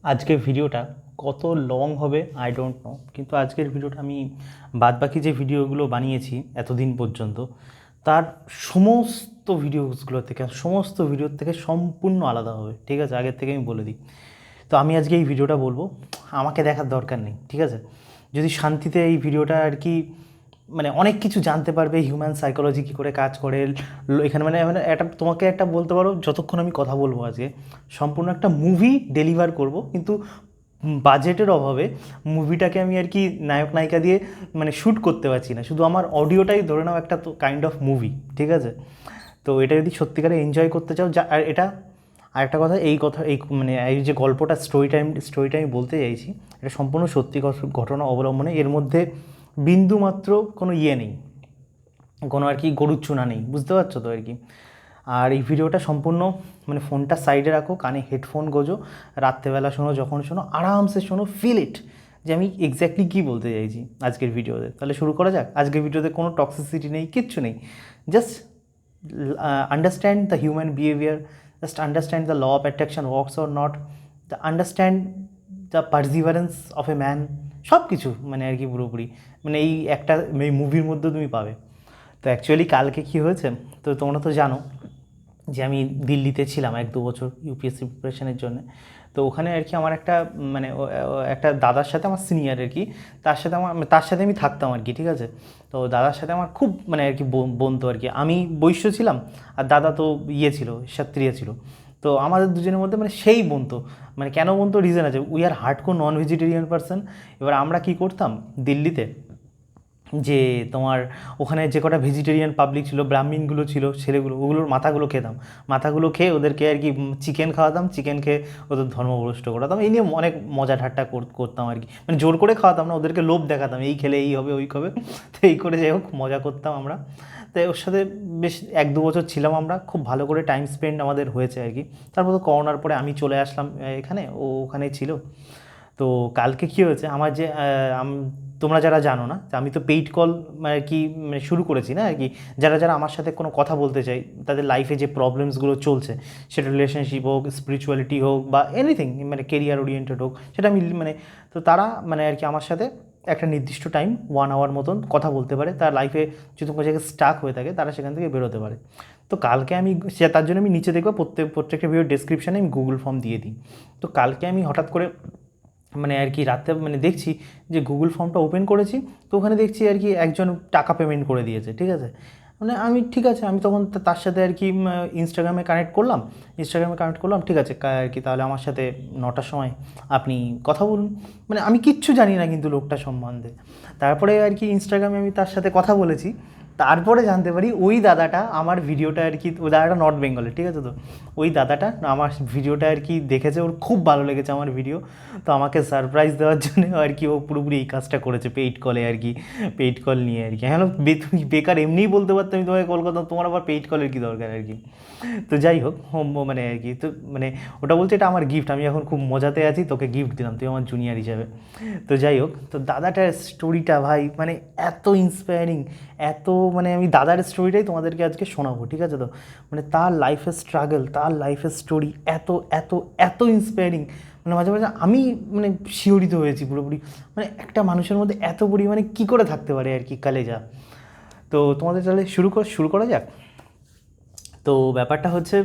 আজকের ভিডিওটা কত লং হবে আই ডোন্ট নো, কিন্তু আজকের ভিডিওটা আমি বাদবাকি যে ভিডিওগুলো বানিয়েছি এতদিন পর্যন্ত তার সমস্ত ভিডিওর থেকে সম্পূর্ণ আলাদা হবে। ঠিক আছে, আগের থেকে আমি বলে দিই। তো আমি আজকে এই ভিডিওটা বলবো, আমাকে দেখার দরকার নেই, ঠিক আছে? যদি শান্তিতে এই ভিডিওটা আর কি মানে অনেক কিছু জানতে পারবে, হিউম্যান সাইকোলজি কী করে কাজ করে এখানে, মানে মানে একটা তোমাকে একটা বলতে পারো, যতক্ষণ আমি কথা বলবো আজকে সম্পূর্ণ একটা মুভি ডেলিভার করব, কিন্তু বাজেটের অভাবে মুভিটাকে আমি আর কি নায়ক নায়িকা দিয়ে মানে শ্যুট করতে পারছি না, শুধু আমার অডিওটাই ধরে নাও একটা তো কাইন্ড অফ মুভি, ঠিক আছে? তো এটা যদি সত্যিকারে এনজয় করতে চাও, যা আর এটা আরেকটা কথা, এই মানে এই যে গল্পটা স্টোরিটা আমি বলতে চাইছি, এটা সম্পূর্ণ সত্যি ঘটনা অবলম্বনে। এর মধ্যে বিন্দুমাত্র কোনো ইয়ে নেই, কোনো আর কি গরুচ্ছুনা নেই, বুঝতে পারছো তো আর কি। আর এই ভিডিওটা সম্পূর্ণ মানে ফোনটা সাইডে রাখো, কানে হেডফোন গোজো, রাত্রেবেলা শোনো, যখন শোনো আরামসে শোনো, ফিল ইট যে আমি এক্স্যাক্টলি কী বলতে চাইছি আজকের ভিডিওতে। তাহলে শুরু করা যাক। আজকের ভিডিওতে কোনো টক্সিসিটি নেই, কিচ্ছু নেই, just understand the human behaviour, just understand the law of attraction works or not, the understand the perseverance of a man, সব কিছু মানে আর কি পুরোপুরি মানে এই একটা এই মুভির মধ্যে তুমি পাবে। তো অ্যাকচুয়ালি কালকে কী হয়েছে, তো তোমরা তো জানো যে আমি দিল্লিতে ছিলাম 1-2 বছর ইউপিএসসি প্রিপারেশনের জন্য। তো ওখানে আর কি আমার একটা মানে একটা দাদার সাথে, আমার সিনিয়র আর কি, তার সাথে আমি থাকতাম আর কি, ঠিক আছে? তো দাদার সাথে আমার খুব মানে আর কি বনতো আর কি। আমি বৈশ্য ছিলাম আর দাদা তো ইয়ে ছিল, ক্ষত্রিয় ছিল। তো আমাদের দুজনের মধ্যে মানে সেই বনতো, মানে কেন বনতো রিজন আছে, we are hardcore non vegetarian person. এবার আমরা কি করতাম দিল্লিতে, যে তোমার ওখানে যে কটা ভেজিটেরিয়ান পাবলিক ছিল, ব্রাহ্মণগুলো ছিল, ছেলেগুলো, ওগুলোর মাথাগুলো খেতাম। মাথাগুলো খেয়ে ওদেরকে আর কি চিকেন খাওয়াতাম, চিকেন খেয়ে ওদের ধর্মভ্রষ্ট করাতাম। এই নিয়ে অনেক মজা ঠাট্টা করতাম আর কি, মানে জোর করে খাওয়াতাম না, ওদেরকে লোভ দেখাতাম, এই খেলে এই হবে ওই হবে। তো এই করে যাই হোক মজা করতাম আমরা। তাই ওর সাথে বেশ 1-2 বছর ছিলাম আমরা, খুব ভালো করে টাইম স্পেন্ড আমাদের হয়েছে আর কি। তারপর তো করোনার পরে আমি চলে আসলাম এখানে, ও ওখানেই ছিল। তো কালকে কী হয়েছে, আমার যে তোমরা যারা জানো না, আমি তো পেইড কল আর কি মানে শুরু করেছি না আর কি। যারা যারা আমার সাথে কোনো কথা বলতে চাই, তাদের লাইফে যে প্রবলেমসগুলো চলছে, সেটা রিলেশনশিপ হোক, স্পিরিচুয়ালিটি হোক, বা এনিথিং মানে কেরিয়ার ওরিয়েন্টেড হোক, সেটা আমি মানে, তো তারা মানে আর কি আমার সাথে একটা নির্দিষ্ট টাইম 1 আওয়ার মতন কথা বলতে পারে। তার লাইফে যদি কোনো জায়গায় স্টাক হয়ে থাকে, তারা সেখান থেকে বেরোতে পারে। তো কালকে আমি তার জন্য আমি নিচে দেখবো প্রত্যেকটা ভিডিও ডেসক্রিপশানে আমি গুগল ফর্ম দিয়ে দিই। তো কালকে আমি হঠাৎ করে মানে আর কি রাতে মানে দেখছি যে গুগল ফর্মটা ওপেন করেছি, তো ওখানে দেখছি আর কি একজন টাকা পেমেন্ট করে দিয়েছে, ঠিক আছে? মানে আমি ঠিক আছে, আমি তখন তার সাথে আর কি ইনস্টাগ্রামে কানেক্ট করলাম, ঠিক আছে আর কি, তাহলে আমার সাথে 9টার সময় আপনি কথা বলুন। মানে আমি কিচ্ছু জানি না কিন্তু লোকটা সম্বন্ধে। তারপরে আর কি ইনস্টাগ্রামে আমি তার সাথে কথা বলেছি, তারপরে জানতে পারি ওই দাদাটা আমার ভিডিওটা আর কি, ওই দাদাটা নর্থ বেঙ্গলের, ঠিক আছে? তো ওই দাদাটা আমার ভিডিওটা আর কি দেখেছে, ওর খুব ভালো লেগেছে আমার ভিডিও। তো আমাকে সারপ্রাইজ দেওয়ার জন্য আর কি ও পুরোপুরি এই কাজটা করেছে, পেইড কলে আর কি, পেইড কল নিয়ে আর কি। হ্যাঁ, তুমি বেকার এমনিই বলতে পারতাম আমি তোমাকে কল করতাম, তোমার আবার পেইড কলের কী দরকার আর কি। তো যাই হোক মানে আর কি, তো মানে ওটা বলছে এটা আমার গিফট, আমি এখন খুব মজাতে আছি, তোকে গিফট দিলাম, তুই আমার জুনিয়র হিসাবে। তো যাই হোক, তো দাদাটার স্টোরিটা ভাই মানে এত ইন্সপায়ারিং, এত মানে আমি দাদার স্টোরিটাই তোমাদেরকে আজকে শোনাবো, ঠিক আছে? তো মানে তার লাইফের স্ট্রাগল, তার লাইফের স্টোরি এত এত এত ইন্সপায়ারিং, মানে মাঝে মাঝে আমি মানে শিহরিত হয়েছি পুরোপুরি। মানে একটা মানুষের মধ্যে এত পরিমাণে কী করে থাকতে পারে আর কি কালেজা। তো তোমাদের তাহলে শুরু করা যাক। তো ব্যাপারটা হচ্ছে,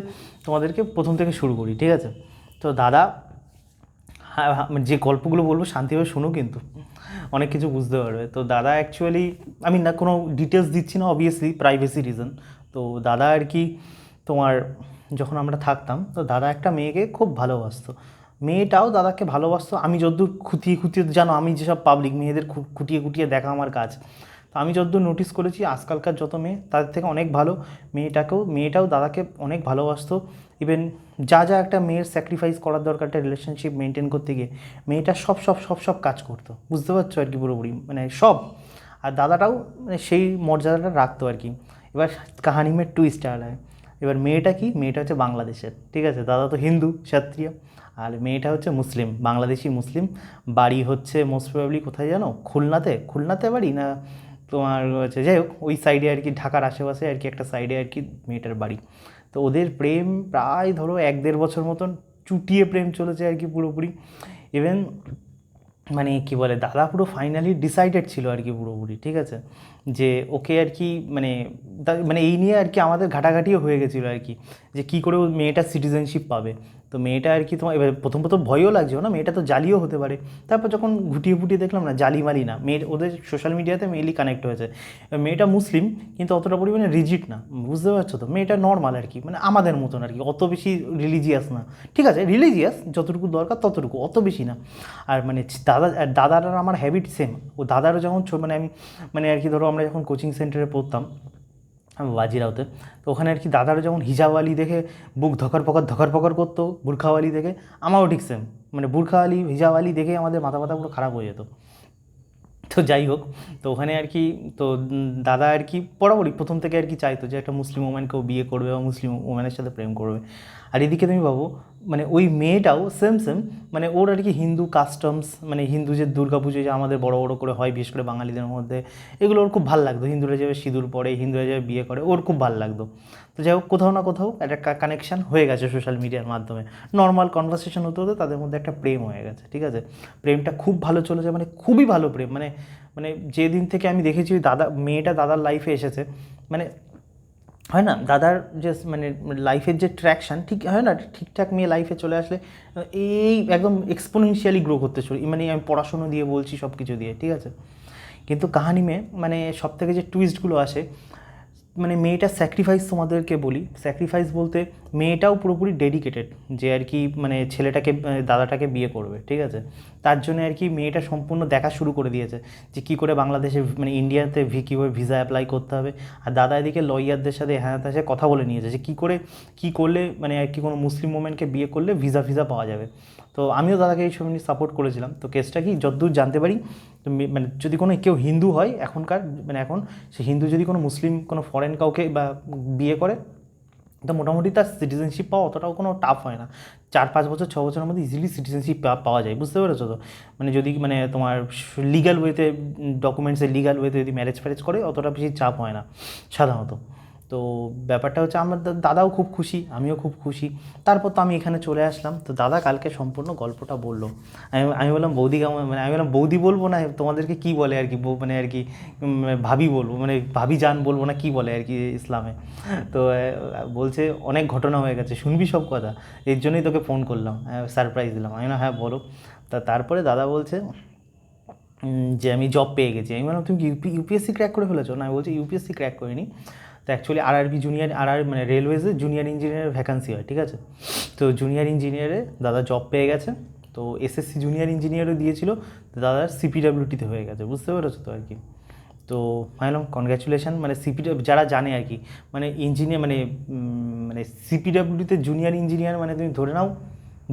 তোমাদেরকে প্রথম থেকে শুরু করি, ঠিক আছে? তো দাদা, হ্যাঁ মানে যে গল্পগুলো বলবো শান্তিভাবে শুনো, কিন্তু অনেক কিছু বুঝতে পারবে। তো দাদা অ্যাকচুয়ালি, আমি না কোনো ডিটেলস দিচ্ছি না, অবভিয়াসলি প্রাইভেসি রিজন। তো দাদা আর কি তোমার, যখন আমরা থাকতাম, তো দাদা একটা মেয়েকে খুব ভালোবাসতো, মেয়েটাও দাদাকে ভালোবাসতো। আমি যতদূর খুঁটিয়ে খুঁটিয়ে, জানো আমি যেসব পাবলিক মেয়েদের খুঁটিয়ে খুঁটিয়ে দেখা আমার কাজ, তো আমি যতদূর নোটিস করেছি আজকালকার যত মেয়ে তাদের থেকে অনেক ভালো মেয়েটাও দাদাকে অনেক ভালোবাসতো। ইভেন যা যা একটা মেয়ের স্যাক্রিফাইস করার দরকার একটা রিলেশনশিপ মেনটেন করতে গিয়ে, মেয়েটা সব কাজ করতো, বুঝতে পারছো আর কি পুরোপুরি মানে সব। আর দাদাটাও মানে সেই মর্যাদাটা রাখতো আর কি। এবার কাহানি মে টুইস্ট আ রহা है। এবার মেয়েটা হচ্ছে বাংলাদেশের, ঠিক আছে? দাদা তো হিন্দু ক্ষত্রিয়, আর মেয়েটা হচ্ছে মুসলিম, বাংলাদেশি মুসলিম। বাড়ি হচ্ছে মোস্ট প্রবাবলি কোথায় জানো, খুলনাতে বাড়ি না তোমার হচ্ছে, যাই হোক ওই সাইডে আর কি, ঢাকার আশেপাশে আর কি একটা সাইডে আর কি মেয়েটার বাড়ি। তো ওদের প্রেম প্রায় ধরো 1-1.5 বছর মতন চুটিয়ে প্রেম চলেছে আর কি পুরোপুরি। ইভেন মানে কি বলে, দাদা পুরো ফাইনালি ডিসাইডেড ছিল আর কি পুরোপুরি, ঠিক আছে, যে ওকে আর কি মানে মানে এই নিয়ে আর কি আমাদের ঘাটাঘাটিও হয়ে গেছিলো আর কি, যে কী করে ও মেয়েটা সিটিজেনশিপ পাবে। তো মেয়েটা আর কি তোমার এবার প্রথম প্রথম ভয়ও লাগছিল না, মেয়েটা তো জালিও হতে পারে। তারপর যখন ঘুটিয়ে ফুটিয়ে দেখলাম না, জালি মালি না, মেয়ের ওদের সোশ্যাল মিডিয়াতে মেনলি কানেক্ট হয়েছে। মেয়েটা মুসলিম কিন্তু অতটা পরিমাণে রিজিড না, বুঝতে পারছো তো, মেয়েটা নর্মাল আর কি, মানে আমাদের মতন আর কি, অত বেশি রিলিজিয়াস না, ঠিক আছে, রিলিজিয়াস যতটুকু দরকার ততটুকু, অত বেশি না। আর মানে দাদার আর আমার হ্যাবিট সেম। ও দাদারও যখন মানে আমি মানে আর কি ধরো আমরা যখন কোচিং সেন্টারে পড়তাম বাজিরাওতে, তো ওখানে আর কি দাদারও যেমন হিজাবওয়ালি দেখে বুক ধকর পকর করতো, বুরখাওয়ালি দেখে আমারও ঠিক সেম, মানে বুরখাওয়ালি হিজাবওয়ালি দেখে আমাদের মাথা পুরো খারাপ হয়ে যেত। তো যাই হোক, তো ওখানে আর কি তো দাদা আর কি বরাবরই প্রথম থেকে আর কি চাইতো যে একটা মুসলিম ওম্যানকেও বিয়ে করবে বা মুসলিম ওম্যানের সাথে প্রেম করবে। আর এদিকে তুমি ভাবো মানে ওই মেয়েটাও সেম মানে ওর আর কি হিন্দু কাস্টমস, মানে হিন্দু যে দুর্গা পুজো যে আমাদের বড় বড় করে হয় বিশেষ করে বাঙালিদের মধ্যে, এগুলো ওর খুব ভালো লাগতো। হিন্দুরা যেভাবে সিঁদুর পরে, হিন্দুরা যেভাবে বিয়ে করে, ওর খুব ভালো লাগতো। তো যাই হোক, কোথাও না কোথাও একটা কানেকশান হয়ে গেছে সোশ্যাল মিডিয়ার মাধ্যমে, নর্মাল কনভারসেশন হতে হতে তাদের মধ্যে একটা প্রেম হয়ে গেছে, ঠিক আছে। প্রেমটা খুব ভালো চলেছে, মানে খুবই ভালো প্রেম, মানে মানে যেদিন থেকে আমি দেখেছি ওই মেয়েটা দাদার লাইফে এসেছে, মানে হয় না দাদার যে মানে লাইফের যে ট্র্যাকশান ঠিক হয় না, ঠিকঠাক মেয়ে লাইফে চলে আসলে এই একদম এক্সপোনেনশিয়ালি গ্রো করতে শুরু, মানে আমি পড়াশুনো দিয়ে বলছি, সব কিছু দিয়ে, ঠিক আছে। কিন্তু কাহানি মেয়ে মানে সব থেকে যে টুইস্টগুলো আসে, মানে মেয়েটার স্যাক্রিফাইস তোমাদেরকে বলি, স্যাক্রিফাইস বলতে মেয়েটাও পুরোপুরি ডেডিকেটেড যে আর কি মানে ছেলেটাকে দাদাটাকে বিয়ে করবে, ঠিক আছে। তার জন্য আর কি মেয়েটা সম্পূর্ণ দেখা শুরু করে দিয়েছে যে কী করে বাংলাদেশে মানে ইন্ডিয়াতে কীভাবে ভিসা অ্যাপ্লাই করতে হবে। আর দাদা এদিকে লয়ারদের সাথে হ্যাঁ তার সাথে কথা বলে নিয়েছে যে কী করলে মানে আর কি কোনো মুসলিম ওমেনকে বিয়ে করলে ভিসা পাওয়া যাবে। তো আমিও দাদাকে এই সময় সাপোর্ট করেছিলাম। তো কেসটা কি যতদূর জানতে পারি, তো মানে যদি কোনো কেউ হিন্দু হয় এখনকার মানে এখন সে হিন্দু যদি কোনো মুসলিম কোনো ফরেন কাউকে বা বিয়ে করে, তো মোটামুটি তার সিটিজেনশিপ পাওয়া অতটাও কোনো টাফ হয় না। 4-5 বছর 6 বছরের মধ্যে ইজিলি সিটিজেনশিপ পাওয়া যায়, বুঝতে পেরেছো তো। মানে যদি মানে তোমার লিগ্যাল ওয়েতে ডকুমেন্টসে লিগ্যাল ওয়েতে যদি ম্যারেজ ফ্যারেজ করে অতটা বেশি চাপ হয় না সাধারণত। তো ব্যাপারটা হচ্ছে আমার দাদাও খুব খুশি, আমিও খুব খুশি। তারপর তো আমি এখানে চলে আসলাম। তো দাদা কালকে সম্পূর্ণ গল্পটা বললো। আমি বললাম বৌদি কেমন, মানে আমি বললাম বৌদি বলবো না তোমাদেরকে কী বলে আর কি, মানে আর কি ভাবি বলবো, মানে ভাবি জান বলবো না কী বলে আর কি ইসলামে। তো বলছে অনেক ঘটনা হয়ে গেছে, শুনবি সব কথা, এর জন্যই তোকে ফোন করলাম, সারপ্রাইজ দিলাম। আমি না হ্যাঁ বলো। তারপরে দাদা বলছে যে আমি জব পেয়ে গেছি। আমি বললাম তুমি ইউপিএসসি ক্র্যাক করে ফেলেছো? না, আমি বলছি ইউপিএসসি ক্র্যাক করিনি। তো অ্যাকচুয়ালি আরআরবি জুনিয়র মানে রেলওয়েজে জুনিয়র ইঞ্জিনিয়ারের ভ্যাকান্সি হয়, ঠিক আছে। তো জুনিয়র ইঞ্জিনিয়ারে দাদা জব পেয়ে গেছে। তো এসএসসি জুনিয়র ইঞ্জিনিয়ারও দিয়েছিল, দাদার সিপিডাব্লিউটিতে হয়ে গেছে, বুঝতে পেরেছো তো আর কি। তো ভাবলাম কনগ্র্যাচুলেশন, মানে যারা জানে আর কি, মানে ইঞ্জিনিয়ার মানে মানে সিপিডাব্লিউটিতে জুনিয়র ইঞ্জিনিয়ার মানে তুমি ধরে নাও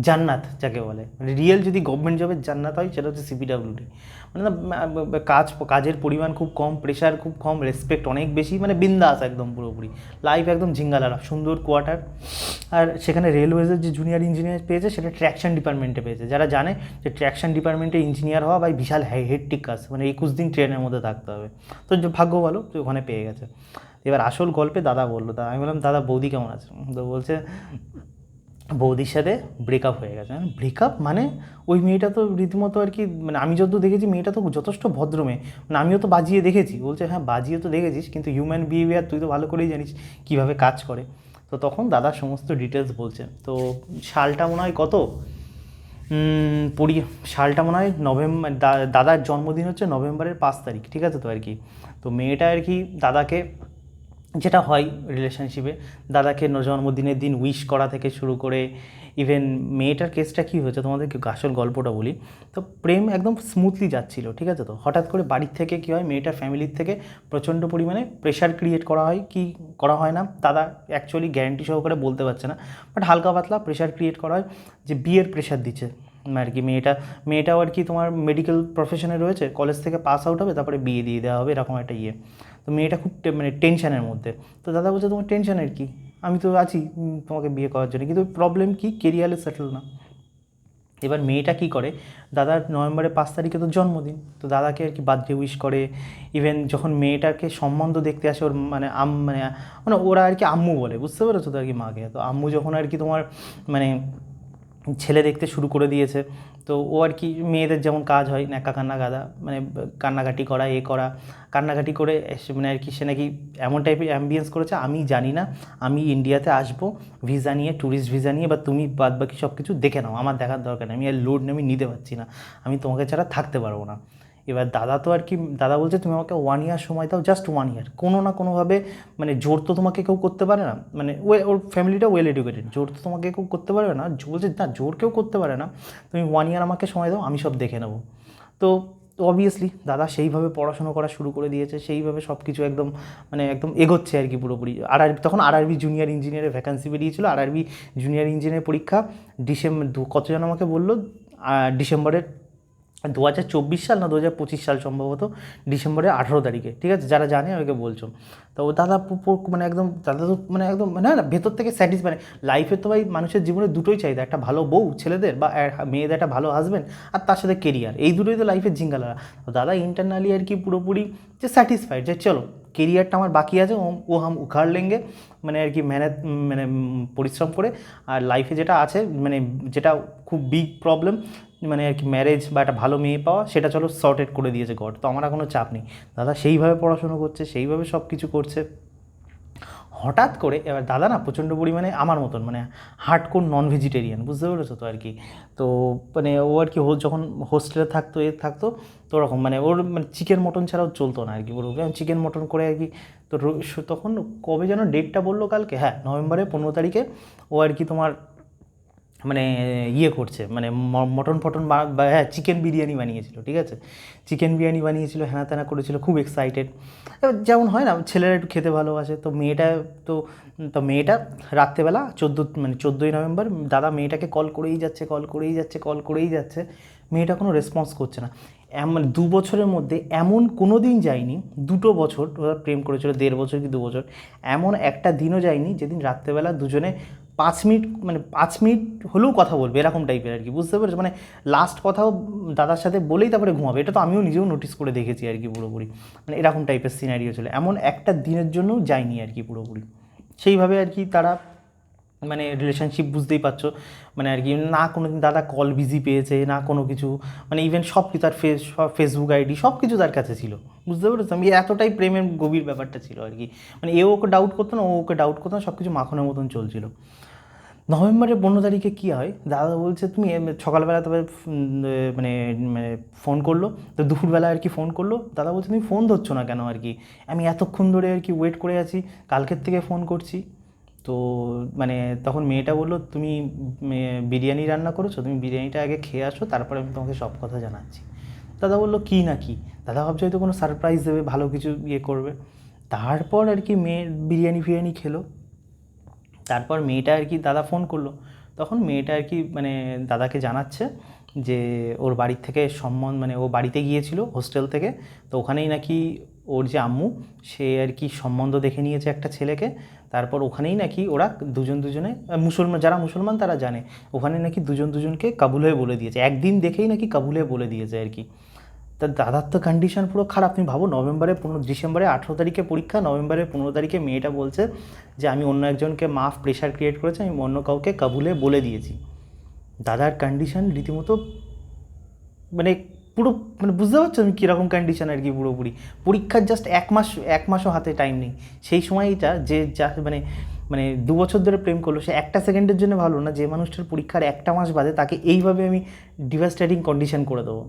জান্নাত যাকে বলে, মানে রিয়েল যদি গভর্নমেন্ট জবের জান্নাত হয় সেটা হচ্ছে সিপিডাব্লিউডি। মানে কাজের পরিমাণ খুব কম, প্রেশার খুব কম, রেসপেক্ট অনেক বেশি, মানে বিন্দাস একদম পুরোপুরি লাইফ একদম ঝিঙ্গালারা, সুন্দর কোয়ার্টার। আর সেখানে রেলওয়েজের যে জুনিয়র ইঞ্জিনিয়ার পেয়েছে সেটা ট্র্যাকশন ডিপার্টমেন্টে পেয়েছে। যারা জানে যে ট্র্যাকশন ডিপার্টমেন্টে ইঞ্জিনিয়ার হওয়া ভাই বিশাল হেক্টিক কাজ, মানে 21 দিন ট্রেনের মধ্যে থাকতে হবে। তো ভাগ্য ভালো যে ওখানে পেয়ে গেছে। এবার আসল গল্পে দাদা বললো, আমি বললাম দাদা বৌদি কেমন আছে? তো বলছে বৌদির সাথে ব্রেকআপ হয়ে গেছে। ব্রেকআপ মানে ওই মেয়েটা তো রীতিমতো আর কি, মানে আমি যত দেখেছি মেয়েটা তো যথেষ্ট ভদ্র মেয়ে, মানে আমিও তো বাজিয়ে দেখেছি। বলছে হ্যাঁ বাজিয়ে তো দেখেছিস, কিন্তু হিউম্যান বিহেভিয়ার তুই তো ভালো করেই জানিস কীভাবে কাজ করে। তো তখন দাদার সমস্ত ডিটেলস বলছে। তো সালটা মনে হয় কত সালটা মনে হয় নভেম্বর, দাদার জন্মদিন হচ্ছে নভেম্বরের 5 তারিখ, ঠিক আছে তো আর কি। তো মেয়েটা আর কি দাদাকে, যেটা হয় রিলেশনশিপে, দাদাকে জন্মদিনের দিন উইশ করা থেকে শুরু করে, ইভেন মেয়েটার কেসটা কী হয়েছে তোমাদেরকে আসল গল্পটা বলি। তো প্রেম একদম স্মুথলি যাচ্ছিল, ঠিক আছে। তো হঠাৎ করে বাড়ির থেকে কী হয়, মেয়েটার ফ্যামিলির থেকে প্রচণ্ড পরিমাণে প্রেশার ক্রিয়েট করা হয়, কি করা হয় না দাদা অ্যাকচুয়ালি গ্যারান্টি সহকারে বলতে পারছে না, বাট হালকা পাতলা প্রেশার ক্রিয়েট করা হয় যে বিয়ের প্রেশার দিচ্ছে আর কি। মেয়েটাও আর কি তোমার মেডিকেল প্রফেশনে রয়েছে, কলেজ থেকে পাস আউট হবে তারপরে বিয়ে দিয়ে দেওয়া হবে, এরকম একটা ইয়ে। তো মেয়েটা খুব মানে টেনশানের মধ্যে। তো দাদা বলছে তোমার টেনশানের কি, আমি তো আছি তোমাকে বিয়ে করার জন্য, কিন্তু প্রবলেম কি কেরিয়ারে সেটেল না। এবার মেয়েটা কী করে, দাদার নভেম্বরের 5 তারিখে তো জন্মদিন, তো দাদাকে আর কি বার্থডে উইশ করে। ইভেন যখন মেয়েটাকে সম্বন্ধ দেখতে আসে ওর মানে মানে ওরা আর কি আম্মু বলে, বুঝতে পেরেছো তো আর কি মাকে। তো আম্মু যখন আর কি তোমার মানে ছেলে দেখতে শুরু করে দিয়েছে। তো ও আর কি মেয়েদের যেমন কাজ হয় ন্যাকা কান্না গাদা, মানে কান্নাকাটি করা, করা, কান্নাকাটি করে মানে আর কি সে নাকি এমন টাইপের অ্যাম্বিয়েন্স করেছে, আমি জানি না, আমি ইন্ডিয়াতে আসবো ভিসা নিয়ে, ট্যুরিস্ট ভিসা নিয়ে, বা তুমি বাদ বাকি সব কিছু দেখে নাও, আমার দেখার দরকার নেই, আমি আর লোড আমি নিতে পারছি না, আমি তোমাকে ছাড়া থাকতে পারবো না। এবার দাদা তো আর কি, দাদা বলছে তুমি আমাকে 1 ইয়ার সময় দাও, জাস্ট 1 ইয়ার, কোনো না কোনোভাবে, মানে জোর তো তোমাকে কেউ করতে পারে না, মানে ওর ফ্যামিলিটা ওয়েল এডুকেটেড, জোর তো তোমাকে কেউ করতে পারবে না, বলছে না জোর কেউ করতে পারে না, তুমি 1 ইয়ার আমাকে সময় দাও, আমি সব দেখে নেবো। তো অবভিয়াসলি দাদা সেইভাবে পড়াশোনা করা শুরু করে দিয়েছে, সেইভাবে সব কিছু একদম মানে একদম এগোচ্ছে আর কি পুরোপুরি। তখন আরআরবি জুনিয়র ইঞ্জিনিয়ারের ভ্যাকান্সি বেরিয়েছিল, আরআরবি জুনিয়র ইঞ্জিনিয়ার পরীক্ষা ডিসেম্বর, কতজন আমাকে বললো, ডিসেম্বরের 2024 সাল না 2025 সাল সম্ভবত, ডিসেম্বরের 18 তারিখে, ঠিক আছে, যারা জানে আমাকে বলছো। তো দাদা মানে একদম, দাদা তো মানে একদম মানে না ভেতর থেকে স্যাটিসফাই, মানে লাইফে তো ভাই মানুষের জীবনে দুটোই চাহিদা, একটা ভালো বউ ছেলেদের বা মেয়েদের, একটা ভালো হাজব্যান্ড, আর তার সাথে কেরিয়ার, এই দুটোই তো লাইফের জিঙ্গালারা। তো দাদা ইন্টারনালি আর কি পুরোপুরি যে স্যাটিসফাইড, যে চলো কেরিয়ারটা আমার বাকি আছে, ও হাম উখাড় লেঙ্গে, মানে আর কি মেহনত, মানে পরিশ্রম করে, আর লাইফে যেটা আছে, মানে যেটা খুব বিগ প্রবলেম, মানে আর কি ম্যারেজ বা একটা ভালো মেয়ে পাওয়া, সেটা চলো সর্টেড করে দিয়েছে গড, তো আমার আর কোনো চাপ নেই। দাদা সেইভাবে পড়াশুনো করছে, সেইভাবে সব কিছু করছে। হঠাৎ করে এবার দাদা না প্রচণ্ড পরিমাণে আমার মতন মানে হার্ডকোর নন ভেজিটেরিয়ান, বুঝতে পেরেছো তো আর কি। তো মানে ও আর কি যখন হোস্টেলে থাকতো থাকতো, তো ওরকম মানে ওর মানে চিকেন মটন ছাড়াও চলতো না আর কি, পুরো চিকেন মটন করে আর কি। তো তখন কবে যেন ডেটটা বললো, কালকে, হ্যাঁ নভেম্বরের 15 তারিখে ও আর কি তোমার মানে করছে, মানে মটন ফটন হ্যাঁ চিকেন বিরিয়ানি বানিয়েছিল, ঠিক আছে, চিকেন বিরিয়ানি বানিয়েছিল, হ্যানা ত্যানা করেছিল, খুব এক্সাইটেড। এবার যেমন হয় না ছেলেরা একটু খেতে ভালোবাসে, তো মেয়েটা তো তো মেয়েটা রাত্রেবেলা 14ই নভেম্বর দাদা মেয়েটাকে কল করেই যাচ্ছে, কল করেই যাচ্ছে, কল করেই যাচ্ছে, মেয়েটা কোনো রেসপন্স করছে না। এমন 2 বছরের মধ্যে এমন কোনো দিন যায়নি, 2 বছর ওরা প্রেম করেছিল, 1.5 বছর কি 2 বছর, এমন একটা দিনও যায়নি যেদিন রাত্রেবেলা দুজনে 5 মিনিট, মানে 5 মিনিট হলেও কথা বলবে, এরকম টাইপের আর কি, বুঝতে পেরেছো, মানে লাস্ট কথাও দাদার সাথে বলেই তারপরে ঘুমাবে, এটা তো আমিও নিজেও নোটিস করে দেখেছি আর কি পুরোপুরি, মানে এরকম টাইপের সিনারিও ছিল, এমন একটা দিনের জন্যও যায়নি আর কি পুরোপুরি। সেইভাবে আর কি তারা মানে রিলেশনশিপ, বুঝতেই পারছো, মানে আর কি না কোনো দিন দাদা কল বিজি পেয়েছে না কোনো কিছু, মানে ইভেন সব কিছু তার ফেসবুক আইডি সব কিছু তার কাছে ছিল, বুঝতে পেরেছো, আমি এতটাই প্রেমের গভীর ব্যাপারটা ছিল আর কি, মানে এও ওকে ডাউট করতো না, ও ওকে ডাউট করতো না, সব কিছু মাখনের মতন চলছিল। নভেম্বরের 15 তারিখে কী হয়, দাদা বলছে তুমি সকালবেলা তবে মানে মানে ফোন করলো, তো দুপুরবেলা আর কি ফোন করলো, দাদা বলছে তুমি ফোন ধরছো না কেন আর কি, আমি এতক্ষণ ধরে আর কি ওয়েট করে আছি, কালকের থেকে ফোন করছি। তো মানে তখন মেয়েটা বললো তুমি বিরিয়ানি রান্না করেছো, তুমি বিরিয়ানিটা আগে খেয়ে আসো, তারপরে আমি তোমাকে সব কথা জানাচ্ছি। দাদা বললো কী না কি, দাদা ভাবছে হয়তো কোনো সারপ্রাইজ দেবে, ভালো কিছু করবে। তারপর আর কি মেয়ে বিরিয়ানি খেলো। তারপর মেয়েটা আর কি দাদা ফোন করলো, তখন মেয়েটা আর কি মানে দাদাকে জানাচ্ছে যে ওর বাড়ির থেকে মানে ও বাড়িতে গিয়েছিল হোস্টেল থেকে, তো ওখানেই নাকি ওর যে আম্মু সে আর কি সম্বন্ধ দেখে নিয়েছে একটা ছেলেকে, তারপর ওখানেই নাকি ওরা দুজনে মুসলমান, যারা মুসলমান তারা জানে, ওখানে নাকি দুজনকে কাবুল হয়ে বলে দিয়েছে, একদিন দেখেই নাকি কাবুল হয়ে বলে দিয়েছে আর কি। তা দাদার তো কন্ডিশন পুরো খারাপ, তুমি ভাবো ডিসেম্বরে 18 তারিখে পরীক্ষা, নভেম্বরের 15 তারিখে মেয়েটা বলছে যে আমি অন্য একজনকে মাফ প্রেশার ক্রিয়েট করেছে, আমি অন্য কাউকে কাবুলে বলে দিয়েছি। দাদার কন্ডিশন রীতিমতো মানে পুরো মানে বুঝতে পারছো আমি কীরকম কন্ডিশন আর কি পুরোপুরি। পরীক্ষার জাস্ট 1 মাসও হাতে টাইম নেই, সেই সময়টা যে যা মানে মানে 2 বছর ধরে প্রেম করলো, সে একটা সেকেন্ডের জন্য ভালো না যে মানুষটার পরীক্ষার 1 মাস বাদে তাকে এইভাবে আমি ডিভাস্টেটিং কন্ডিশন করে দেবো।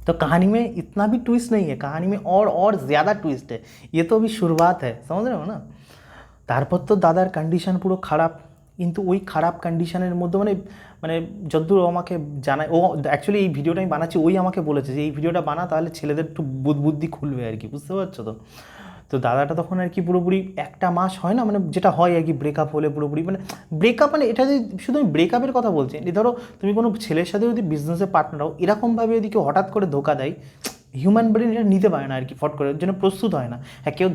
तो कहानी में इतना भी ट्विस्ट नहीं है, कहानी में और ज़्यादा ट्विस्ट है, ये तो अभी शुरुआत है, समझ रहे हो ना। তারপর তো দাদার কন্ডিশন পুরো খারাপ, কিন্তু ওই খারাপ কন্ডিশনের মধ্যে মানে মানে যতদূর আমাকে জানায়, ও অ্যাকচুয়ালি এই ভিডিওটা আমি বানাচ্ছি, ওই আমাকে বলেছে যে এই ভিডিওটা বানা, তাহলে ছেলেদের একটু বুদ্ধি খুলবে আর কি, বুঝতে পারছো তো। তো দাদাটা তখন আর কি পুরোপুরি 1 মাস হয় না, মানে যেটা হয় আর কি ব্রেকআপ হলে পুরোপুরি, মানে ব্রেকআপ মানে এটা যে শুধু আমি ব্রেকআপের কথা বলছি, ধরো তুমি কোনো ছেলের সাথে যদি বিজনেসে পার্টনার হও, এরকমভাবে যদি কেউ হঠাৎ করে ধোকা দেয়, হিউম্যান ব্রেন এটা নিতে পারে না আর কি, ফট করে ওর জন্য প্রস্তুত হয় না। হ্যাঁ কেউ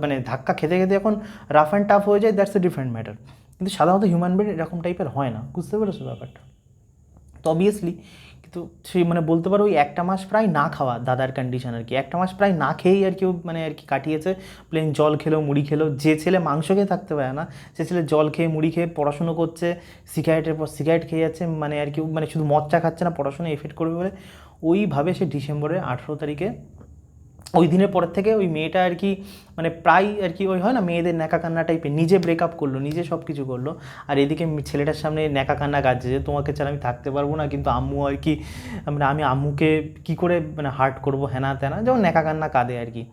মানে ধাক্কা খেতে খেতে এখন রাফ অ্যান্ড টাফ হয়ে যায়, দ্যাটস এ ডিফারেন্ট ম্যাটার, কিন্তু সাধারণত হিউম্যান ব্রেন এরকম টাইপের হয় না, বুঝতে পেরেছো ব্যাপারটা। তো অবভিয়াসলি কিন্তু সেই মানে বলতে পারো ওই একটা মাস প্রায় না খাওয়া দাদার কন্ডিশন আর কি, একটা মাস প্রায় না খেয়েই আর কি ও মানে আর কি কাটিয়েছে। প্লেন জল খেলো, মুড়ি খেলো। যে ছেলে মাংস খেয়ে থাকতে পারে না, সে ছেলে জল খেয়ে মুড়ি খেয়ে পড়াশুনো করছে, সিগারেটের পর সিগারেট খেয়ে যাচ্ছে, মানে আর কি মানে শুধু মদ চা খাচ্ছে না, পড়াশোনায় এফেক্ট করবে বলে ওইভাবে সে ডিসেম্বরের 18 তারিখে ওই দিনের পরের থেকে ওই মেয়েটা আর কি মানে প্রায় আর কি ওই হয় না মেয়েদের ন্যাকা কান্না টাইপের, নিজে ব্রেকআপ করলো, নিজে সব কিছু করলো। আর এদিকে ছেলেটার সামনে ন্যাকা কান্না গাচ্ছে যে তোমাকে ছাড়া আমি থাকতে পারবো না, কিন্তু আম্মু আর কি মানে আমি আম্মুকে কী করে মানে হার্ট করবো, হ্যানা ত্যানা, যেমন ন্যাকা কান্না কাঁদে আর কি।